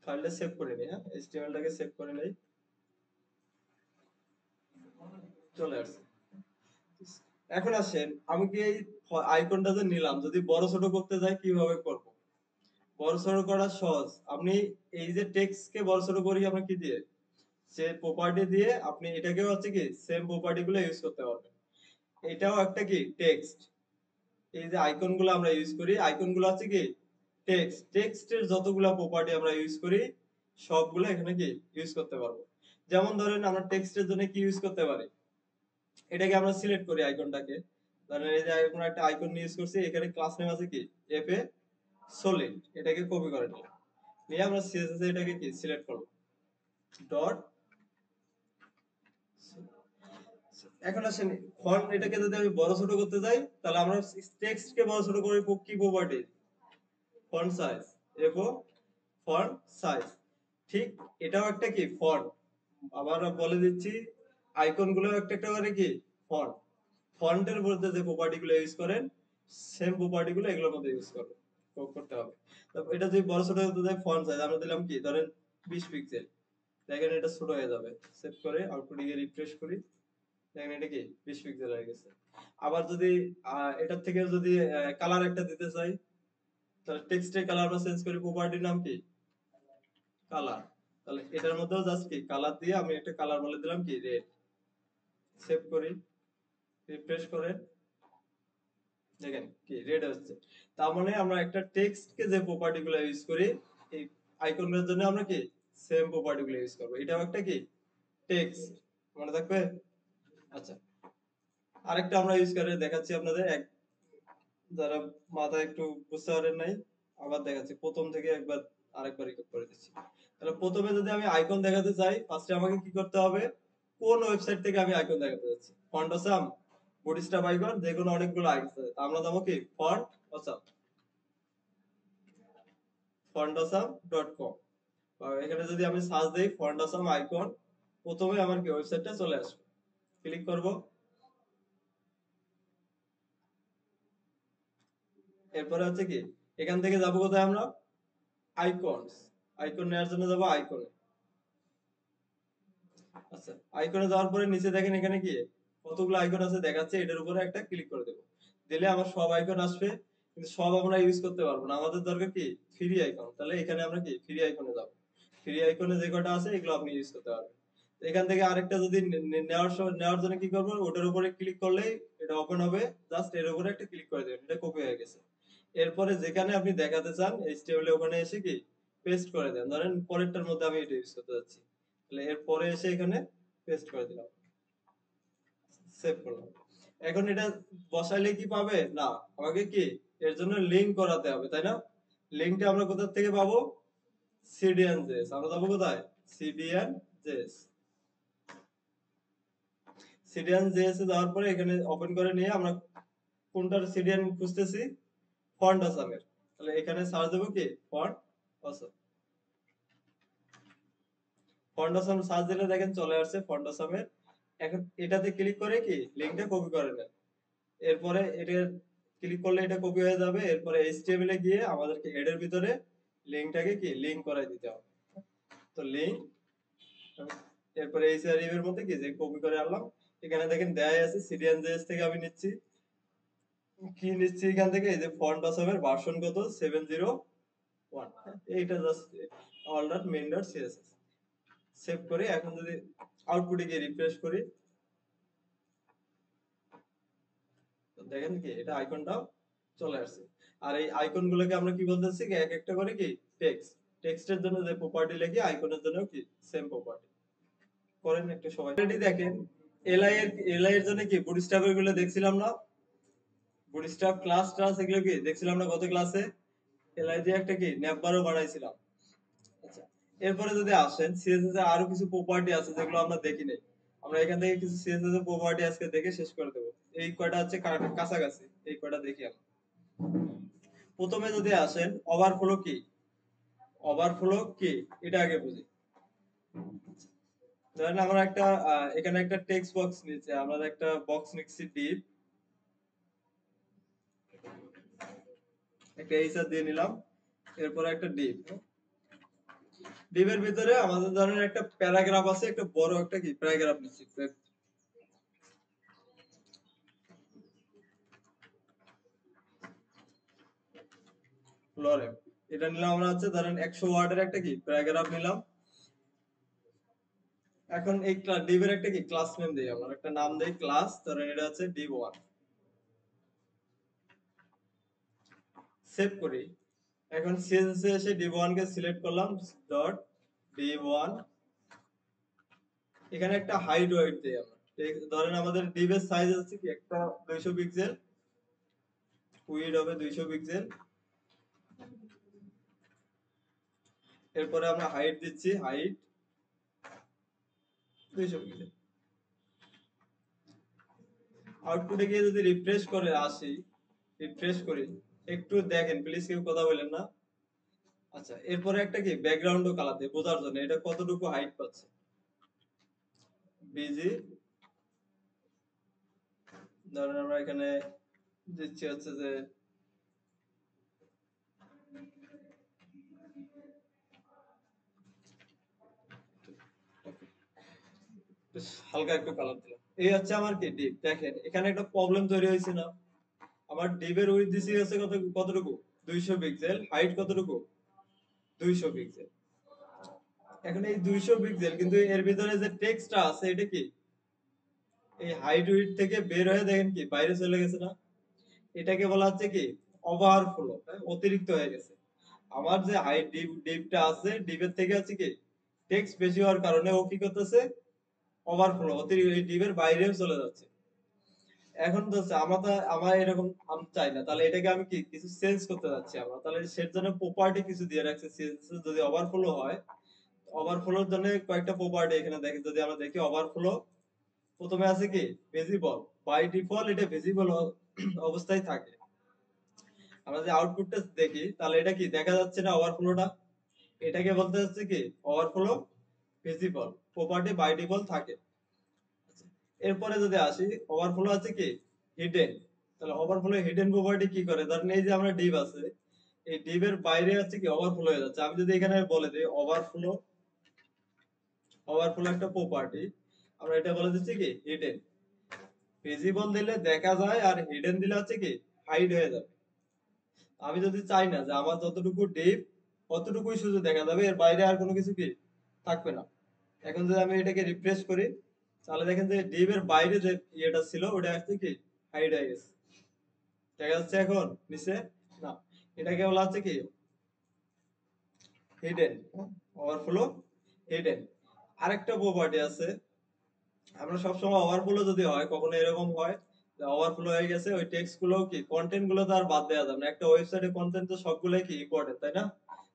ফাইলটা সেভ করে নিই, হ্যাঁ এইচটিএমএলটাকে সেভ করে নেই, চলে আসছে। এখন আসেন, আমি কি এই আইকনটা যে নিলাম যদি বড় ছোট করতে যাই কিভাবে করব। বড় ছোট করা সহজ। আপনি এই যে টেক্সট কে বড় ছোট করি আমরা কি দিয়ে, সে প্রপার্টি দিয়ে আপনি এটাকেও হচ্ছে কি সেম প্রপার্টি গুলো ইউজ করতে পারবেন। এটাও একটা কি টেক্সট। এই যে আইকন গুলো আমরা ইউজ করি, আইকন গুলো হচ্ছে কি টেক্সটের যতগুলা প্রপার্টি আমরা ইউজ করি সবগুলো এখানে কি ইউজ করতে পারবো। যেমন ধরেন আমরা টেক্সটের জন্য কি ইউজ করতে পারি, এটাকে আমরা সিলেক্ট করি আইকনটাকে। ধরেন এই যে আমরা একটা আইকন ইউজ করছি, এখানে ক্লাস নেম আছে কি এফ এ সলিড, এটাকে কপি করে নিলাম, নিয়ে আমরা সিএসএস এটাকে কি সিলেক্ট করব ডট। এখন আসেন ফন্ট, এটাকে যদি আমি বড় ছোট করতে যাই তাহলে আমরা টেক্সট কে বড় ছোট করে কি প্রপার্টি, ফন্ট সাইজ, এফও ফন্ট সাইজ। ঠিক এটাও একটা কি ফন্ট। আবার বলে দিচ্ছি, আইকন গুলো একটা একটা করে কি ফন্ট। ফন্টের মধ্যে যে প্রপার্টি গুলো ইউজ করেন সেম প্রপার্টি গুলো এগুলোর মধ্যে ইউজ করতে হবে। তো এটা যদি বড় ছোট করতে যাই, ফন্ট সাইজ আমরা দিলাম কি ধরেন 20 পিক্সেল, দেখেন এটা ছোট হয়ে যাবে। সেভ করে আউটপুটে গিয়ে রিফ্রেশ করি, দেখেন এটা কি 20 পিক্সেল হয়ে গেছে। আবার যদি এটার থেকে যদি কালার একটা দিতে চাই, তাহলে টেক্সটের কালার আমরা চেঞ্জ করি, প্রপার্টির নাম কি কালার। তাহলে এটার মধ্যেও জাস্ট কি কালার দিয়ে আমি একটা কালার বলে দিলাম কি রেড। সেভ করি, রিফ্রেশ করে দেখেন কি রেড হচ্ছে। তার মানে আমরা একটা টেক্সট কে যে প্রপার্টি গুলো ইউজ করি, এই আইকনের জন্য আমরা কি সেম প্রপার্টি গুলো ইউজ করবো। এটাও একটা কি টেক্সট, মনে থাকবে। আচ্ছা, আরেকটা আমরা ইউজ করে দেখাচ্ছি আপনাদের, যারা মাথায় একটু বুঝতে পারেন নাই, আবার দেখাচ্ছি প্রথম থেকে একবার আরেকবার রিকপ করে দিচ্ছি। তাহলে প্রথমে যদি আমি আইকন দেখাতে চাই, ফার্স্টে আমাকে কি করতে হবে, কোন ওয়েবসাইট থেকে আমি আইকন দেখাতে যাচ্ছি। ফন্টসাম, বুটস্ট্র্যাপ আইকন, যে কোনো অনেকগুলো আইকন আছে, আমরা যাবো কি ফন্টসাম.com। এখানে যদি আমি সার্চ দেই ফন্টসাম আইকন, প্রথমে আমার কি ওয়েবসাইটটা চলে আসবে। ক্লিক করব, এরপরে হচ্ছে কি এখান থেকে যাবো কোথায় আমরা, আইকনস। আইকন নেওয়ার জন্য যাবো আইকনে। আচ্ছা, আইকনে যাওয়ার পরে নিচে দেখেন এখানে কি কতগুলো আইকন আছে দেখাচ্ছে, এটার উপরে একটা ক্লিক করে দেবো। দিলে আমার সব আইকন আসবে, কিন্তু সব আমরা ইউজ করতে পারবো না, আমাদের দরকার কি ফ্রি আইকন। তাহলে এখানে আমরা কি ফ্রি আইকনে যাবো। ফ্রি আইকনে যে কটা আছে এগুলো আপনি ইউজ করতে পারবেন। তো এখান থেকে আরেকটা যদি নেওয়ার জন্য কি করবো, ওটার উপরে ক্লিক করলেই এটা ওপেন হবে। জাস্ট এর উপরে একটা ক্লিক করে দেবেন, এটা কপি হয়ে গেছে। এরপরে যেখানে আপনি দেখাতে চান এইচটিএমএল ওখানে এসে কি পেস্ট করে দেন। ধরেন পরেরটার মধ্যে আমি এটা ইউজ করতে যাচ্ছি, তাহলে এরপরে এসে এখানে পেস্ট করে দিলাম, সেভ করলাম। এখন এটা বসাইলে কি পাবে না, আমাকে কি এর জন্য লিংক করাতে হবে, তাই না। লিংকটা আমরা কোথা থেকে পাবো, সিডিএন জেএস। আমরা যাবো কোথায়, সিডিএন জেএস। সিডিএন জেএস এ যাওয়ার পরে এখানে ওপেন করে নিয়ে আমরা কোনটার সিডিএন খুঁজতেছি, ফন্ট আসামের। তাহলে এখানে সার্চ দেবো কি font Assam. Font Assam search দিলে দেখেন চলে আসছে ফন্ট আসামের। এখন এটাতে ক্লিক করে কি লিংকটা কপি করে নেন। এরপরে এটা ক্লিক করলে এটা কপি হয়ে যাবে। এরপরে এইচটিএমএল এ গিয়ে আমাদেরকে হেডের ভিতরে লিংকটাকে কি লিংক করাই দিতে হবে। তো লিংক, এরপরে এইচআরইউ এর মধ্যে কি যে কপি করে আনলাম। এখানে দেখেন দেয়াই আছে সিডিএন জেএস থেকে আমি নিচ্ছি, কি নিচ্ছি এখান থেকে, এই যে ফন্ট আসামের ভার্সন কত 701। এইটা জাস্ট all.main.css সেভ করে এখন যদি আউটপুটে গিয়ে রিফ্রেশ করি, তো দেখেন কি এটা আইকনটাও চলে আসছে। আর এই আইকন গুলোকে আমরা কি বলতেছি, এক একটা করে কি টেক্সট। টেক্সটের জন্য যে প্রপার্টি লিখি, আইকনের জন্য কি সেম প্রপার্টি করেন একটু সবাই। অলরেডি দেখেন এলআই এর জন্য কি বুটস্ট্র্যাপ এগুলো দেখছিলাম না, বুটস্ট্র্যাপ ক্লাস ক্লাস এগুলো কি দেখছিলাম না গত ক্লাসে। এলআই দিয়ে একটা কি নেপবারও বানাইছিলাম। আচ্ছা, এরপরে যদি আসেন সিএসএস এর আরো কিছু প্রপার্টি আছে যেগুলো আমরা দেখি নাই। আমরা এখান থেকে কিছু সিএসএস এর প্রপার্টি আজকে দেখে শেষ করে দেবো। এই কয়টা হচ্ছে কাছাকাছি, এই কয়টা দেখি আমরা। প্রথমে যদি আসেন ওভারফ্লো কি, ওভারফ্লো কি এটা আগে বুঝি। ধরেন আমরা একটা এখানে একটা টেক্সট বক্স নিয়েছি, আমরা একটা বক্স নিচ্ছি ডিপ, একটা এইচআর দিয়ে নিলাম। এরপরে একটা ডিপ, ডিপের ভিতরে আমাদের ধরেন একটা প্যারাগ্রাফ আছে, একটা বড় একটা কি প্যারাগ্রাফ নিচ্ছি, ফ্লোরে। এটা নিলাম আমরা হচ্ছে ধরেন 100 ওয়ার্ডের একটা কি প্যারাগ্রাফ নিলাম। এখন এই ডিভের একটা কি ক্লাস নেম দেই, আমরা একটা নাম দেই ক্লাস, ধরেন এটা হচ্ছে div1। সেভ করি। এখন সিএসএস এ এসে div1 কে সিলেক্ট করলাম, ডট div1। এখানে একটা হাইট ওয়েট দেই আমরা। ধরেন আমাদের div এর সাইজ আছে কি একটা 200 পিক্সেল, উইড হবে 200 পিক্সেল। এরপরে আমরা হাইট দিচ্ছি, হাইট 200 পিক্সেল। আউটপুটে গিয়ে যদি রিফ্রেশ করে আসি, রিফ্রেশ করি, একটু দেখেন প্লিজ, কেউ কথা বলেন না। আচ্ছা, এরপরে একটা কি ব্যাকগ্রাউন্ডও কালার দেই বোঝার জন্য এটা কতটুকু হাইট পাচ্ছে। বিজি, ধরেন আমরা এখানে দিচ্ছি হচ্ছে যে হালকা একটু কালার দিলাম। এই হচ্ছে আমার কি ডিপ। দেখেন এখানে একটা প্রবলেম তৈরি হয়েছে না? আমার ডিপের উইডথ দিছি হচ্ছে কতটুকু 200 পিক্সেল, হাইট কতটুকু 200 পিক্সেল। এখন এই 200 পিক্সেল কিন্তু এর ভিতরে যে টেক্সটটা আছে এটা কি এই হাইট উইডথ থেকে বের হয়ে দেখেন কি বাইরে চলে গেছে না? এটাকে বলা হচ্ছে কি ওভারফ্লো, অতিরিক্ত হয়ে গেছে। আমার যে হাইট ডিপটা আছে ডিপের থেকে হচ্ছে কি টেক্সট বেশি হওয়ার কারণে ও কি করতেছে ওভারফ্লো, অতিরিক্ত এই ডিপের বাইরেও চলে যাচ্ছে। এখন তো আমার এরকম আমি চাই না, তাহলে এটাকে আমি কি কিছু চেঞ্জ করতে যাচ্ছি আমরা, তাহলে সের জন্য প্রপার্টি কিছু দিয়ে রাখছে। যদি ওভারফ্লো হয়, ওভারফ্লোর জন্য কয়েকটা প্রপার্টি এখানে দেখি। যদি আমরা দেখি ওভারফ্লো, প্রথমে আছে কি ভিজিবল। বাই ডিফল্ট এটা ভিজিবল অবস্থায় থাকে। আমরা যে আউটপুটটা দেখি তাহলে এটা কি দেখা যাচ্ছে না ওভারফ্লোটা, এটাকে বলতে হচ্ছে কি overflow visible property by default থাকে। এরপরে যদি আসি ওভারফ্লো আছে কি হিডেন। তাহলে ওভারফ্লো হিডেন প্রপার্টি কি করে, ধরেন এই যে আমরা ডিভ আছে, এই ডিভের বাইরে হচ্ছে কি ওভারফ্লো হয়ে যাচ্ছে। আমি যদি এখানে বলে দিই ওভারফ্লো, ওভারফ্লো একটা প্রপার্টি, আমরা এটা বলে দিচ্ছি কি হিডেন। ভিজিবল দিলে দেখা যায় আর হিডেন দিলে হচ্ছে কি হাইড হয়ে যাবে। আমি যদি চাই না যে আমার যতটুকু ডিপ অতটুকুই শুধু দেখা যাবে, এর বাইরে আর কোনো কিছু কি থাকবে না। এখন যদি আমি এটাকে রিফ্রেশ করি তাহলে দেখেন যে ডিপ এর বাইরে যে ইয়েটা ছিল ওটা হচ্ছে কি হাইড হয়ে গেছে। দেখা যাচ্ছে এখন নিচে না, এটাকে বলা হচ্ছে কি হিডেন, ওভারফ্লো হিডেন। আরেকটা প্রপার্টি আছে, আমরা সবসময় ওভারফ্লো যদি হয় কখনো এরকম হয় যে ওভারফ্লো হয়ে গেছে, ওই টেক্সট গুলো কি কন্টেন্ট গুলো তো আর বাদ দেওয়া যাবে না। একটা ওয়েবসাইটে কন্টেন্ট তো সবগুলোই কি ইম্পর্টেন্ট, তাই না?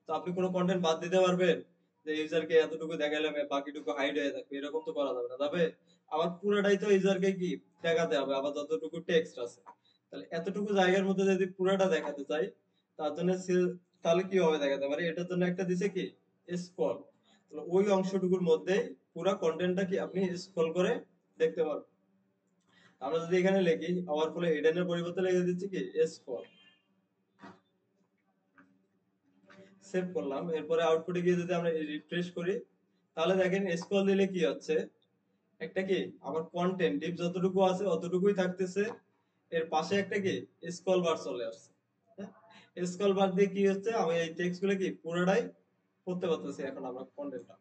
তো আপনি কোনো কন্টেন্ট বাদ দিতে পারবেন যে ইউজারকে এতটুকু দেখাইলাম বাকিটুকু হাইড হয়ে থাকবে, এরকম তো করা যাবে না, যাবে? আবার পুরোটাই তো ইউজারকে কি দেখাতে হবে, আবার যতটুকু টেক্সট আছে। তাহলে এতটুকু জায়গার মধ্যে যদি পুরোটা দেখাতে চাই তার জন্য তাহলে কি হবে দেখাতে পারে, এটার জন্য একটা দিছে কি স্ক্রল। তাহলে ওই অংশটুকুর মধ্যেই পুরো কন্টেন্টটা কি আপনি স্ক্রল করে দেখতে পারবেন। আমরা যদি এখানে লিখি ওভারফ্লো হিডেনের পরিবর্তে লিখে দিচ্ছি কি স্ক্রল, সেভ করলাম। এরপরে আউটপুটে গিয়ে যদি আমরা রিফ্রেশ করি তাহলে দেখেন স্ক্রল দিলে কি হচ্ছে, একটা কি আমার কন্টেন্ট ডিপ যতটুকু আছে অতটুকুই থাকতেছে, এর পাশে একটা কি স্ক্রল বার চলে আসছে। হ্যাঁ, স্ক্রল বার দিয়ে কি হচ্ছে আমি এই টেক্সট গুলো কি পুরোটাই পড়তে পারতেছি। এখন আমরা কন্টেন্টটা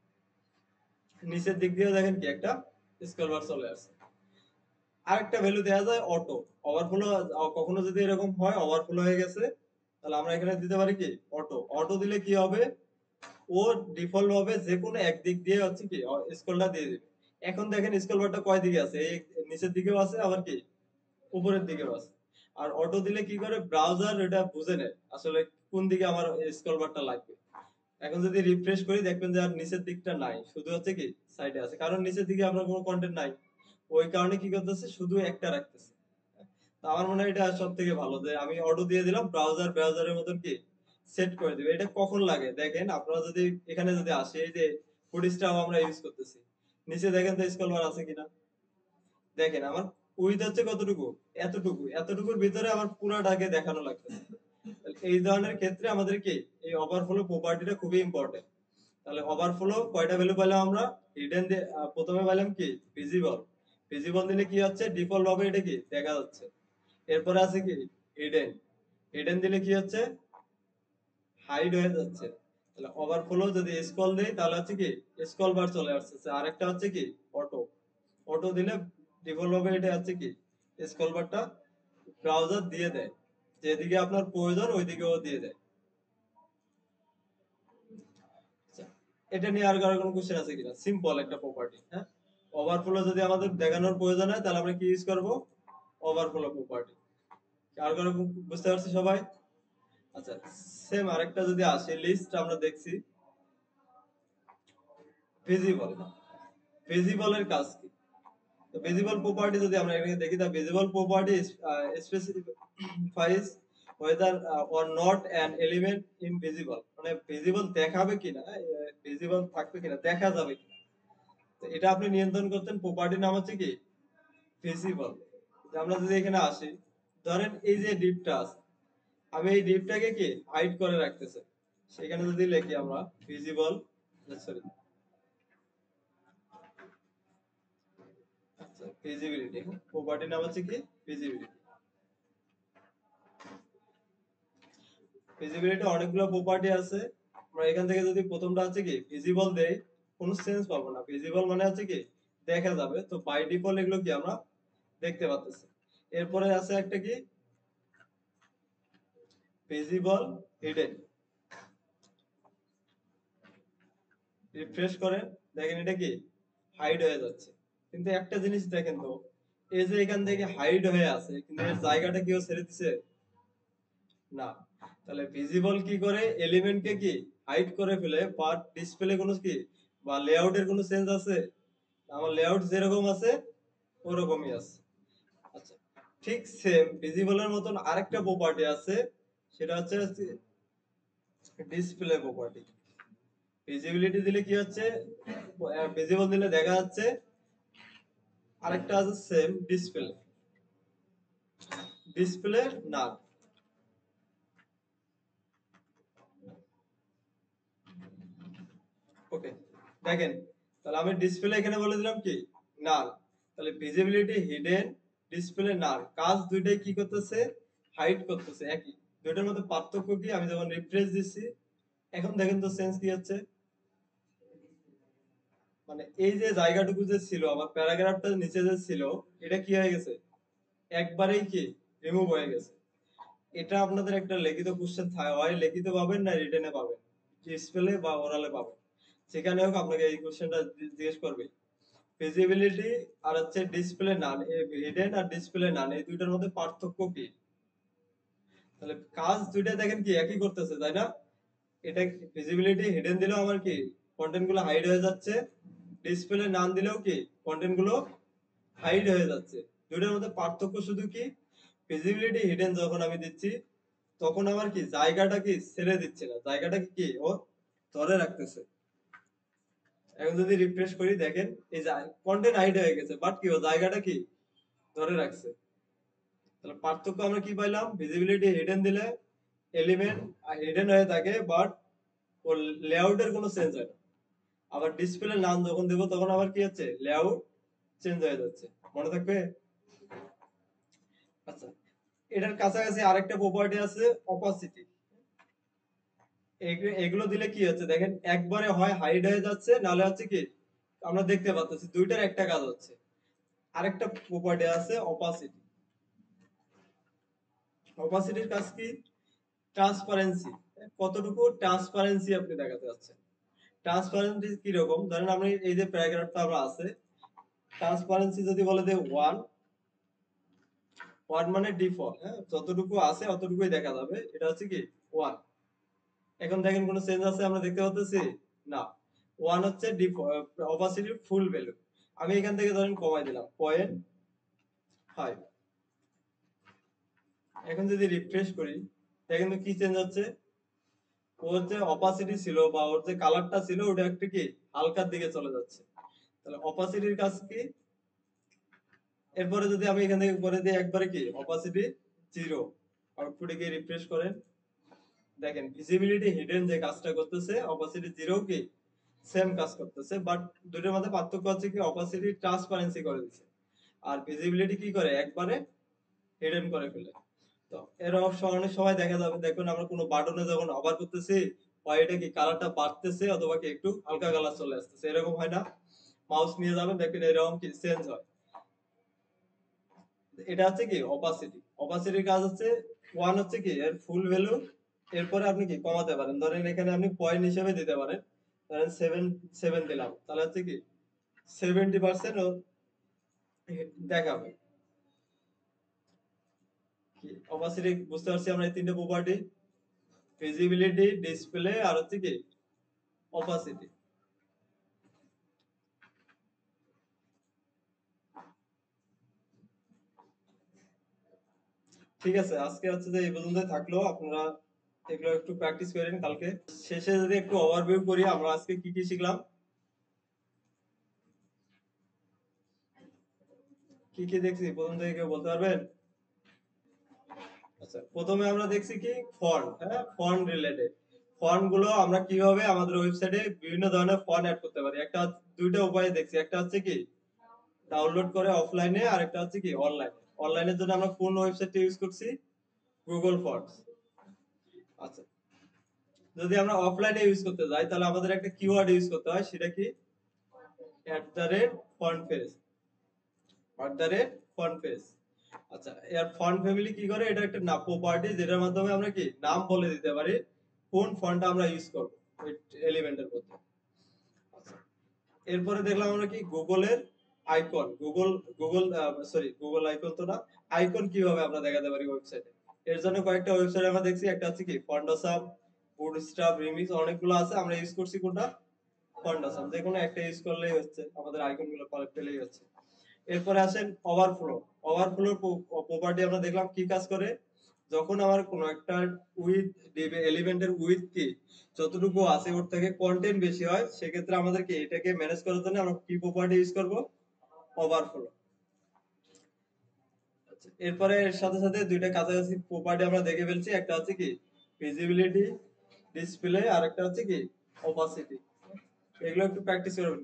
নিচের দিক দিয়ে দেখেন কি একটা স্ক্রল বার চলে আসছে। আরেকটা ভ্যালু দেওয়া যায় অটো ওভারফ্লো। কখনো যদি এরকম হয় ওভারফ্লো হয়ে গেছে তাহলে আমরা এখানে দিতে পারি কি অটো। অটো দিলে কি হবে, ও ডিফল্ট ভাবে যে কোনো একদিক দিয়ে হচ্ছে কি স্ক্রলটা দিয়ে দিবে। এখন দেখেন স্ক্রল বারটা কয় দিকে আছে, এই নিচের দিকেও আছে আবার কি উপরের দিকেও আছে। আর অটো দিলে কি করে ব্রাউজার এটা বুঝে নেয় আসলে কোন দিকে আমার স্ক্রল বারটা লাগবে। এখন যদি রিফ্রেশ করি দেখবেন যে আর নিচের দিকটা নাই, শুধু হচ্ছে কি সাইডে আছে, কারণ নিচের দিকে আপনার কোনো কন্টেন্ট নাই। ওই কারণে কি করতেছে শুধু একটা রাখতেছে। তো আমার মনে হয় এটা সব থেকে ভালো যে আমি অটো দিয়ে দিলাম, ব্রাউজারের মতন কি সেট করে দিবে। এটা কখন লাগে দেখেন, আপনারা যদি এখানে যদি আসে এই যে ফুটেজটাও আমরা ইউজ করতেছি, নিচে দেখেন তো স্ক্রল বার আছে কিনা। দেখেন আমার উইথ হচ্ছে কতটুকু, এতটুকু, এতটুকুর ভিতরে আমার পুরাটাকে দেখানো লাগতেছে। এই ধরনের ক্ষেত্রে আমাদের কি এই ওভারফ্লো প্রপার্টিটা খুবই ইম্পর্টেন্ট। তাহলে ওভারফ্লো কয়টা ভ্যালু পেলাম আমরা, হিডেন প্রথমে পেলাম কি ভিজিবল। ভিজিবল দিলে কি হচ্ছে ডিফল্ট ভাবে এটা কি দেখা যাচ্ছে। এরপরে আছে কি হিডেন। হিডেন দিলে কি হচ্ছে হাইড হয়ে যাচ্ছে। তাহলে ওভারফ্লো যদি স্ক্রল দেই তাহলে হচ্ছে কি স্ক্রল বার চলে আসছে। আরেকটা হচ্ছে কি অটো। অটো দিলে ডিফল্ট ভাবে এটা হচ্ছে কি স্ক্রল বারটা ব্রাউজার দিয়ে দেয়, যেদিকে আপনার প্রয়োজন ওইদিকেও দিয়ে দেয়। আচ্ছা, এটা নিয়ে আর কারো কোনো কোশ্চেন আছে কিনা? সিম্পল একটা প্রপার্টি। হ্যাঁ, ওভারফ্লো যদি আমাদের দেখানোর প্রয়োজন হয় তাহলে আমরা কি ইউজ করব, ওভারফ্লো প্রপার্টি। আর কারো বুঝতে পারছি সবাই? আচ্ছা, সেম আরেকটা যদি আসে লিস্ট আমরা দেখছি ভিজিবল। ভিজিবলের কাজ কি? তো ভিজিবল প্রপার্টি যদি আমরা এখানে দেখি, the visible property specifies whether or not an element invisible, মানে ভিজিবল দেখাবে কিনা, ভিজিবল থাকবে কিনা, দেখা যাবে কিনা। তো এটা আপনি নিয়ন্ত্রণ করতেন, প্রপার্টির নাম হচ্ছে কি ভিজিবল। আমরা যদি এখানে আসি, ধরেন এই যে ডিপটা আছে, আমি এই ডিপটাকে কি হাইড করে রাখতেছে, সেখানে যদি লিখি আমরা ভিজিবল, সরি ফিজিবিলিটি, প্রপার্টি নাম হচ্ছে কি ফিজিবিলিটি। ফিজিবিলিটি অনেকগুলো প্রপার্টি আছে। আমরা এখান থেকে যদি প্রথমটা হচ্ছে কি ভিজিবল দেই, কোনো সেন্স পাবো না। ভিজিবল মানে হচ্ছে কি দেখা যাবে, তো বাই ডিফল্ট এগুলো কি আমরা দেখতে পাচ্ছি। এরপরে আছে একটা কি ভিজিবল হিডেন। রিফ্রেশ করেন, দেখেন এটা কি হাইড হয়ে যাচ্ছে। কিন্তু একটা জিনিস দেখেন তো, এই যে এখান থেকে হাইড হয়ে আছে, কিন্তু এর জায়গাটা কেউ ছেড়ে দিছে না। তাহলে ভিজিবল কি করে এলিমেন্টকে কি হাইড করে ফেলে, বাট ডিসপ্লে কোনো কি বা লেআউটের কোনো চেঞ্জ আছে? আমার লেআউট যেরকম আছে ওরকমই আছে। আচ্ছা, ঠিক সেম ভিজিবলের মতন আরেকটা প্রপার্টি আছে, সেটা হচ্ছে ডিসপ্লে প্রপার্টি। ভিজিবিলিটি দিলে কি হচ্ছে, ভিজিবল দিলে দেখা যাচ্ছে, আরেকটা আছে সেম ডিসপ্লে, ডিসপ্লে না। ওকে, দেখেন, তাহলে আমি ডিসপ্লে এখানে বলে দিলাম কি নাল। তাহলে ভিজিবিলিটি হিডেন, ডিসপ্লে নাল, কাজ দুইটাই কি করতেছে, হাইড করতেছে একই। দুইটার মধ্যে পার্থক্য কি, আমি যখন রিফ্রেশ দিচ্ছি এখন দেখেন তো সেন্স কি হচ্ছে, মানে এই যে জায়গাটুকু যে ছিল আমার প্যারাগ্রাফটা নিচে যে ছিল, এটা কি হয়ে গেছে, একবারেই কি রিমুভ হয়ে গেছে। এটা আপনাদের একটা লিখিত কোশ্চেন হয়, লিখিত পাবেন না রিটেনে পাবেন, ডিসপ্লে বা ওরালে পাবেন, সেখানে হোক আপনাকে এই কোশ্চেনটা জিজ্ঞেস করবে। ভিজিবিলিটি আর হচ্ছে ডিসপ্লে নান, হিডেন আর ডিসপ্লে নান, এই দুইটার মধ্যে পার্থক্য কি? তাহলে কাজ দুইটা দেখেন কি একই করতেছে, তাই না? এটা ভিজিবিলিটি হিডেন দিলেও আমার কি কন্টেন্ট গুলো হাইড হয়ে যাচ্ছে, ডিসপ্লে নান দিলেও কি কন্টেন্ট গুলো হাইড হয়ে যাচ্ছে। দুইটার মধ্যে পার্থক্য শুধু কি, ভিজিবিলিটি হিডেন যখন আমি দিচ্ছি তখন আমার কি জায়গাটা কি ছেড়ে দিচ্ছে না, জায়গাটা কি ও ধরে রাখতেছে। এখন যদি রিফ্রেশ করি দেখেন এই কন্টেন্ট হাইড হয়ে গেছে, বাট কি ও জায়গাটা কি ধরে রাখছে। তাহলে পার্থক্য আমরা কি পাইলাম, ভিজিবিলিটি হিডেন দিলে এলিমেন্ট হিডেন হয়ে থাকে, বাট ওর লেআউটের কোনো চেঞ্জ হয় না। আবার ডিসপ্লে নাম যখন দেবো তখন আবার কি হচ্ছে, লেআউট চেঞ্জ হয়ে যাচ্ছে। মনে থাকবে? আচ্ছা, এটার কাছাকাছি আরেকটা প্রপার্টি আছে অপাসিটি। এগুলো দিলে কি হচ্ছে দেখেন, একবারে হয় হাইড হয়ে যাচ্ছে, নালে হচ্ছে কি আমরা দেখতে পাচ্ছি, দুইটার একটা কাজ হচ্ছে। আরেকটা প্রপার্টি আছে অপাসিটি। অপাসিটির কাজ কি, ট্রান্সপারেন্সি, কতটুকু ট্রান্সপারেন্সি আপনি দেখাতে যাচ্ছেন। ট্রান্সপারেন্সি কি রকম, ধরেন আমরা এই যে প্যারাগ্রাফটা আমরা আছে, ট্রান্সপারেন্সি যদি বলে দেয় 1, 1 মানে ডিফল্ট, হ্যাঁ যতটুকু আছে অতটুকুই দেখা যাবে, এটা হচ্ছে কি 1। এখন দেখেন কোনো চেঞ্জ আছে আমরা দেখতে পাচ্ছি না। 1 হচ্ছে অপাসিটির ফুল ভ্যালু। আমি এখান থেকে ধরেন কমাই দিলাম 0.5। এখন যদি রিফ্রেশ করি দেখেন তো কি চেঞ্জ হচ্ছে, ওর যে অপাসিটি ছিল বা ওর যে কালারটা ছিল ওটা একটা কি হালকার দিকে চলে যাচ্ছে। তাহলে অপাসিটির কাজ কি, এরপরে যদি আমি এখান থেকে করে দিই একবারে কি অপাসিটি 0, আউটপুটে গিয়ে রিফ্রেশ করেন, দেখেন ভিজিবিলিটি হিডেন যে কাজটা করতেছে অপাসিটি 0 কি সেম কাজ করতেছে, বাট দুটোর মধ্যে পার্থক্য হচ্ছে কি অপাসিটি ট্রান্সপারেন্সি করে দিচ্ছে, আর ভিজিবিলিটি কি করে একবারে হিডেন করে ফেলে। তো এর অনেক সময় দেখা যাবে, দেখুন আমরা কোনো বাটনে যখন অবার করতেছি, হয় এটা কি কালারটা বাড়তেছে অথবা কি একটু হালকা কালার চলে আসতেছে, এরকম হয় না? মাউস নিয়ে যাবেন দেখবেন এরকম কি চেঞ্জ হয়। এটা হচ্ছে কি অপাসিটি। অপাসিটির কাজ হচ্ছে 1 হচ্ছে কি এর ফুল ভ্যালু, এরপরে আপনি কি কমাতে পারেন, ধরেন এখানে আপনি পয়েন্ট হিসেবে দিতে পারেন, ধরেন 7 দিলাম, তাহলে হচ্ছে কি 70% ও দেখাবে। কি অপাসিটি বুঝতে পারছি আমরা এই তিনটে প্রপার্টি, ভিজিবিলিটি, ডিসপ্লে আর হচ্ছে কি অপাসিটি। ঠিক আছে, আজকে হচ্ছে যে এই পর্যন্তই থাকলো, আপনারা এগুলো একটু প্র্যাকটিস করেন কালকে। শেষে যদি একটু ওভারভিউ করি আমরা আজকে কি কি শিখলাম, কি কি দেখছি প্রথম থেকে কেউ বলতে পারবেন? আচ্ছা, প্রথমে আমরা দেখছি কি ফন্ট, হ্যাঁ ফন্ট রিলেটেড। ফন্ট গুলো আমরা কিভাবে আমাদের ওয়েবসাইটে বিভিন্ন ধরনের ফন্ট অ্যাড করতে পারি, একটা দুইটা উপায় দেখছি, একটা হচ্ছে কি ডাউনলোড করে অফলাইনে, আরেকটা হচ্ছে কি অনলাইনে। অনলাইনের জন্য আমরা কোন ওয়েবসাইটটা ইউজ করছি? Google fonts. আচ্ছা, যদি আমরা অফলাইনে ইউজ করতে যাই তাহলে আমাদের একটা কিওয়ার্ড ইউজ করতে হয়, সেটা কি? @font_face, @font_face। আচ্ছা, এর ফন্ট ফ্যামিলি কি করে? এটা একটা প্রপার্টি যেটার মাধ্যমে আমরা কি নাম বলে দিতে পারি কোন ফন্ট আমরা ইউজ করব ওই এলিমেন্টের মধ্যে। আচ্ছা, এরপরে দেখলাম আমরা কি গুগলের আইকন, গুগল আইকন তো না, আইকন কিভাবে আমরা দেখাতে পারি ওয়েবসাইটে। এর জন্য কয়েকটা ওয়েবসাইট আমরা দেখছি, একটা হচ্ছে কি ফন্ডাসাম, বুটস্ট্র্যাপ, রিমিক্স, অনেকগুলো আছে। আমরা ইউজ করছি কোনটা? ফন্ডাসাম। যে কোনো একটা ইউজ করলেই হচ্ছে, আমাদের আইকনগুলো পেলেই হচ্ছে। এরপরে আসেন ওভারফ্লো। ওভারফ্লোর প্রপার্টি আমরা দেখলাম কি কাজ করে? যখন আমার কোনো একটা উইথ এলিমেন্টের উইথ কি যতটুকু আছে ওর থেকে কন্টেন্ট বেশি হয়, সেক্ষেত্রে আমাদেরকে এটাকে ম্যানেজ করার জন্য আমরা কি প্রপার্টি ইউজ করব? ওভারফ্লো। আচ্ছা, এরপরে এর সাথে সাথে দুইটা কাছাকাছি প্রপার্টি আমরা দেখে ফেলছি, একটা হচ্ছে কি ভিজিবিলিটি ডিসপ্লে, আর একটা হচ্ছে কি অপাসিটি। এগুলো একটু প্র্যাকটিস করবেন।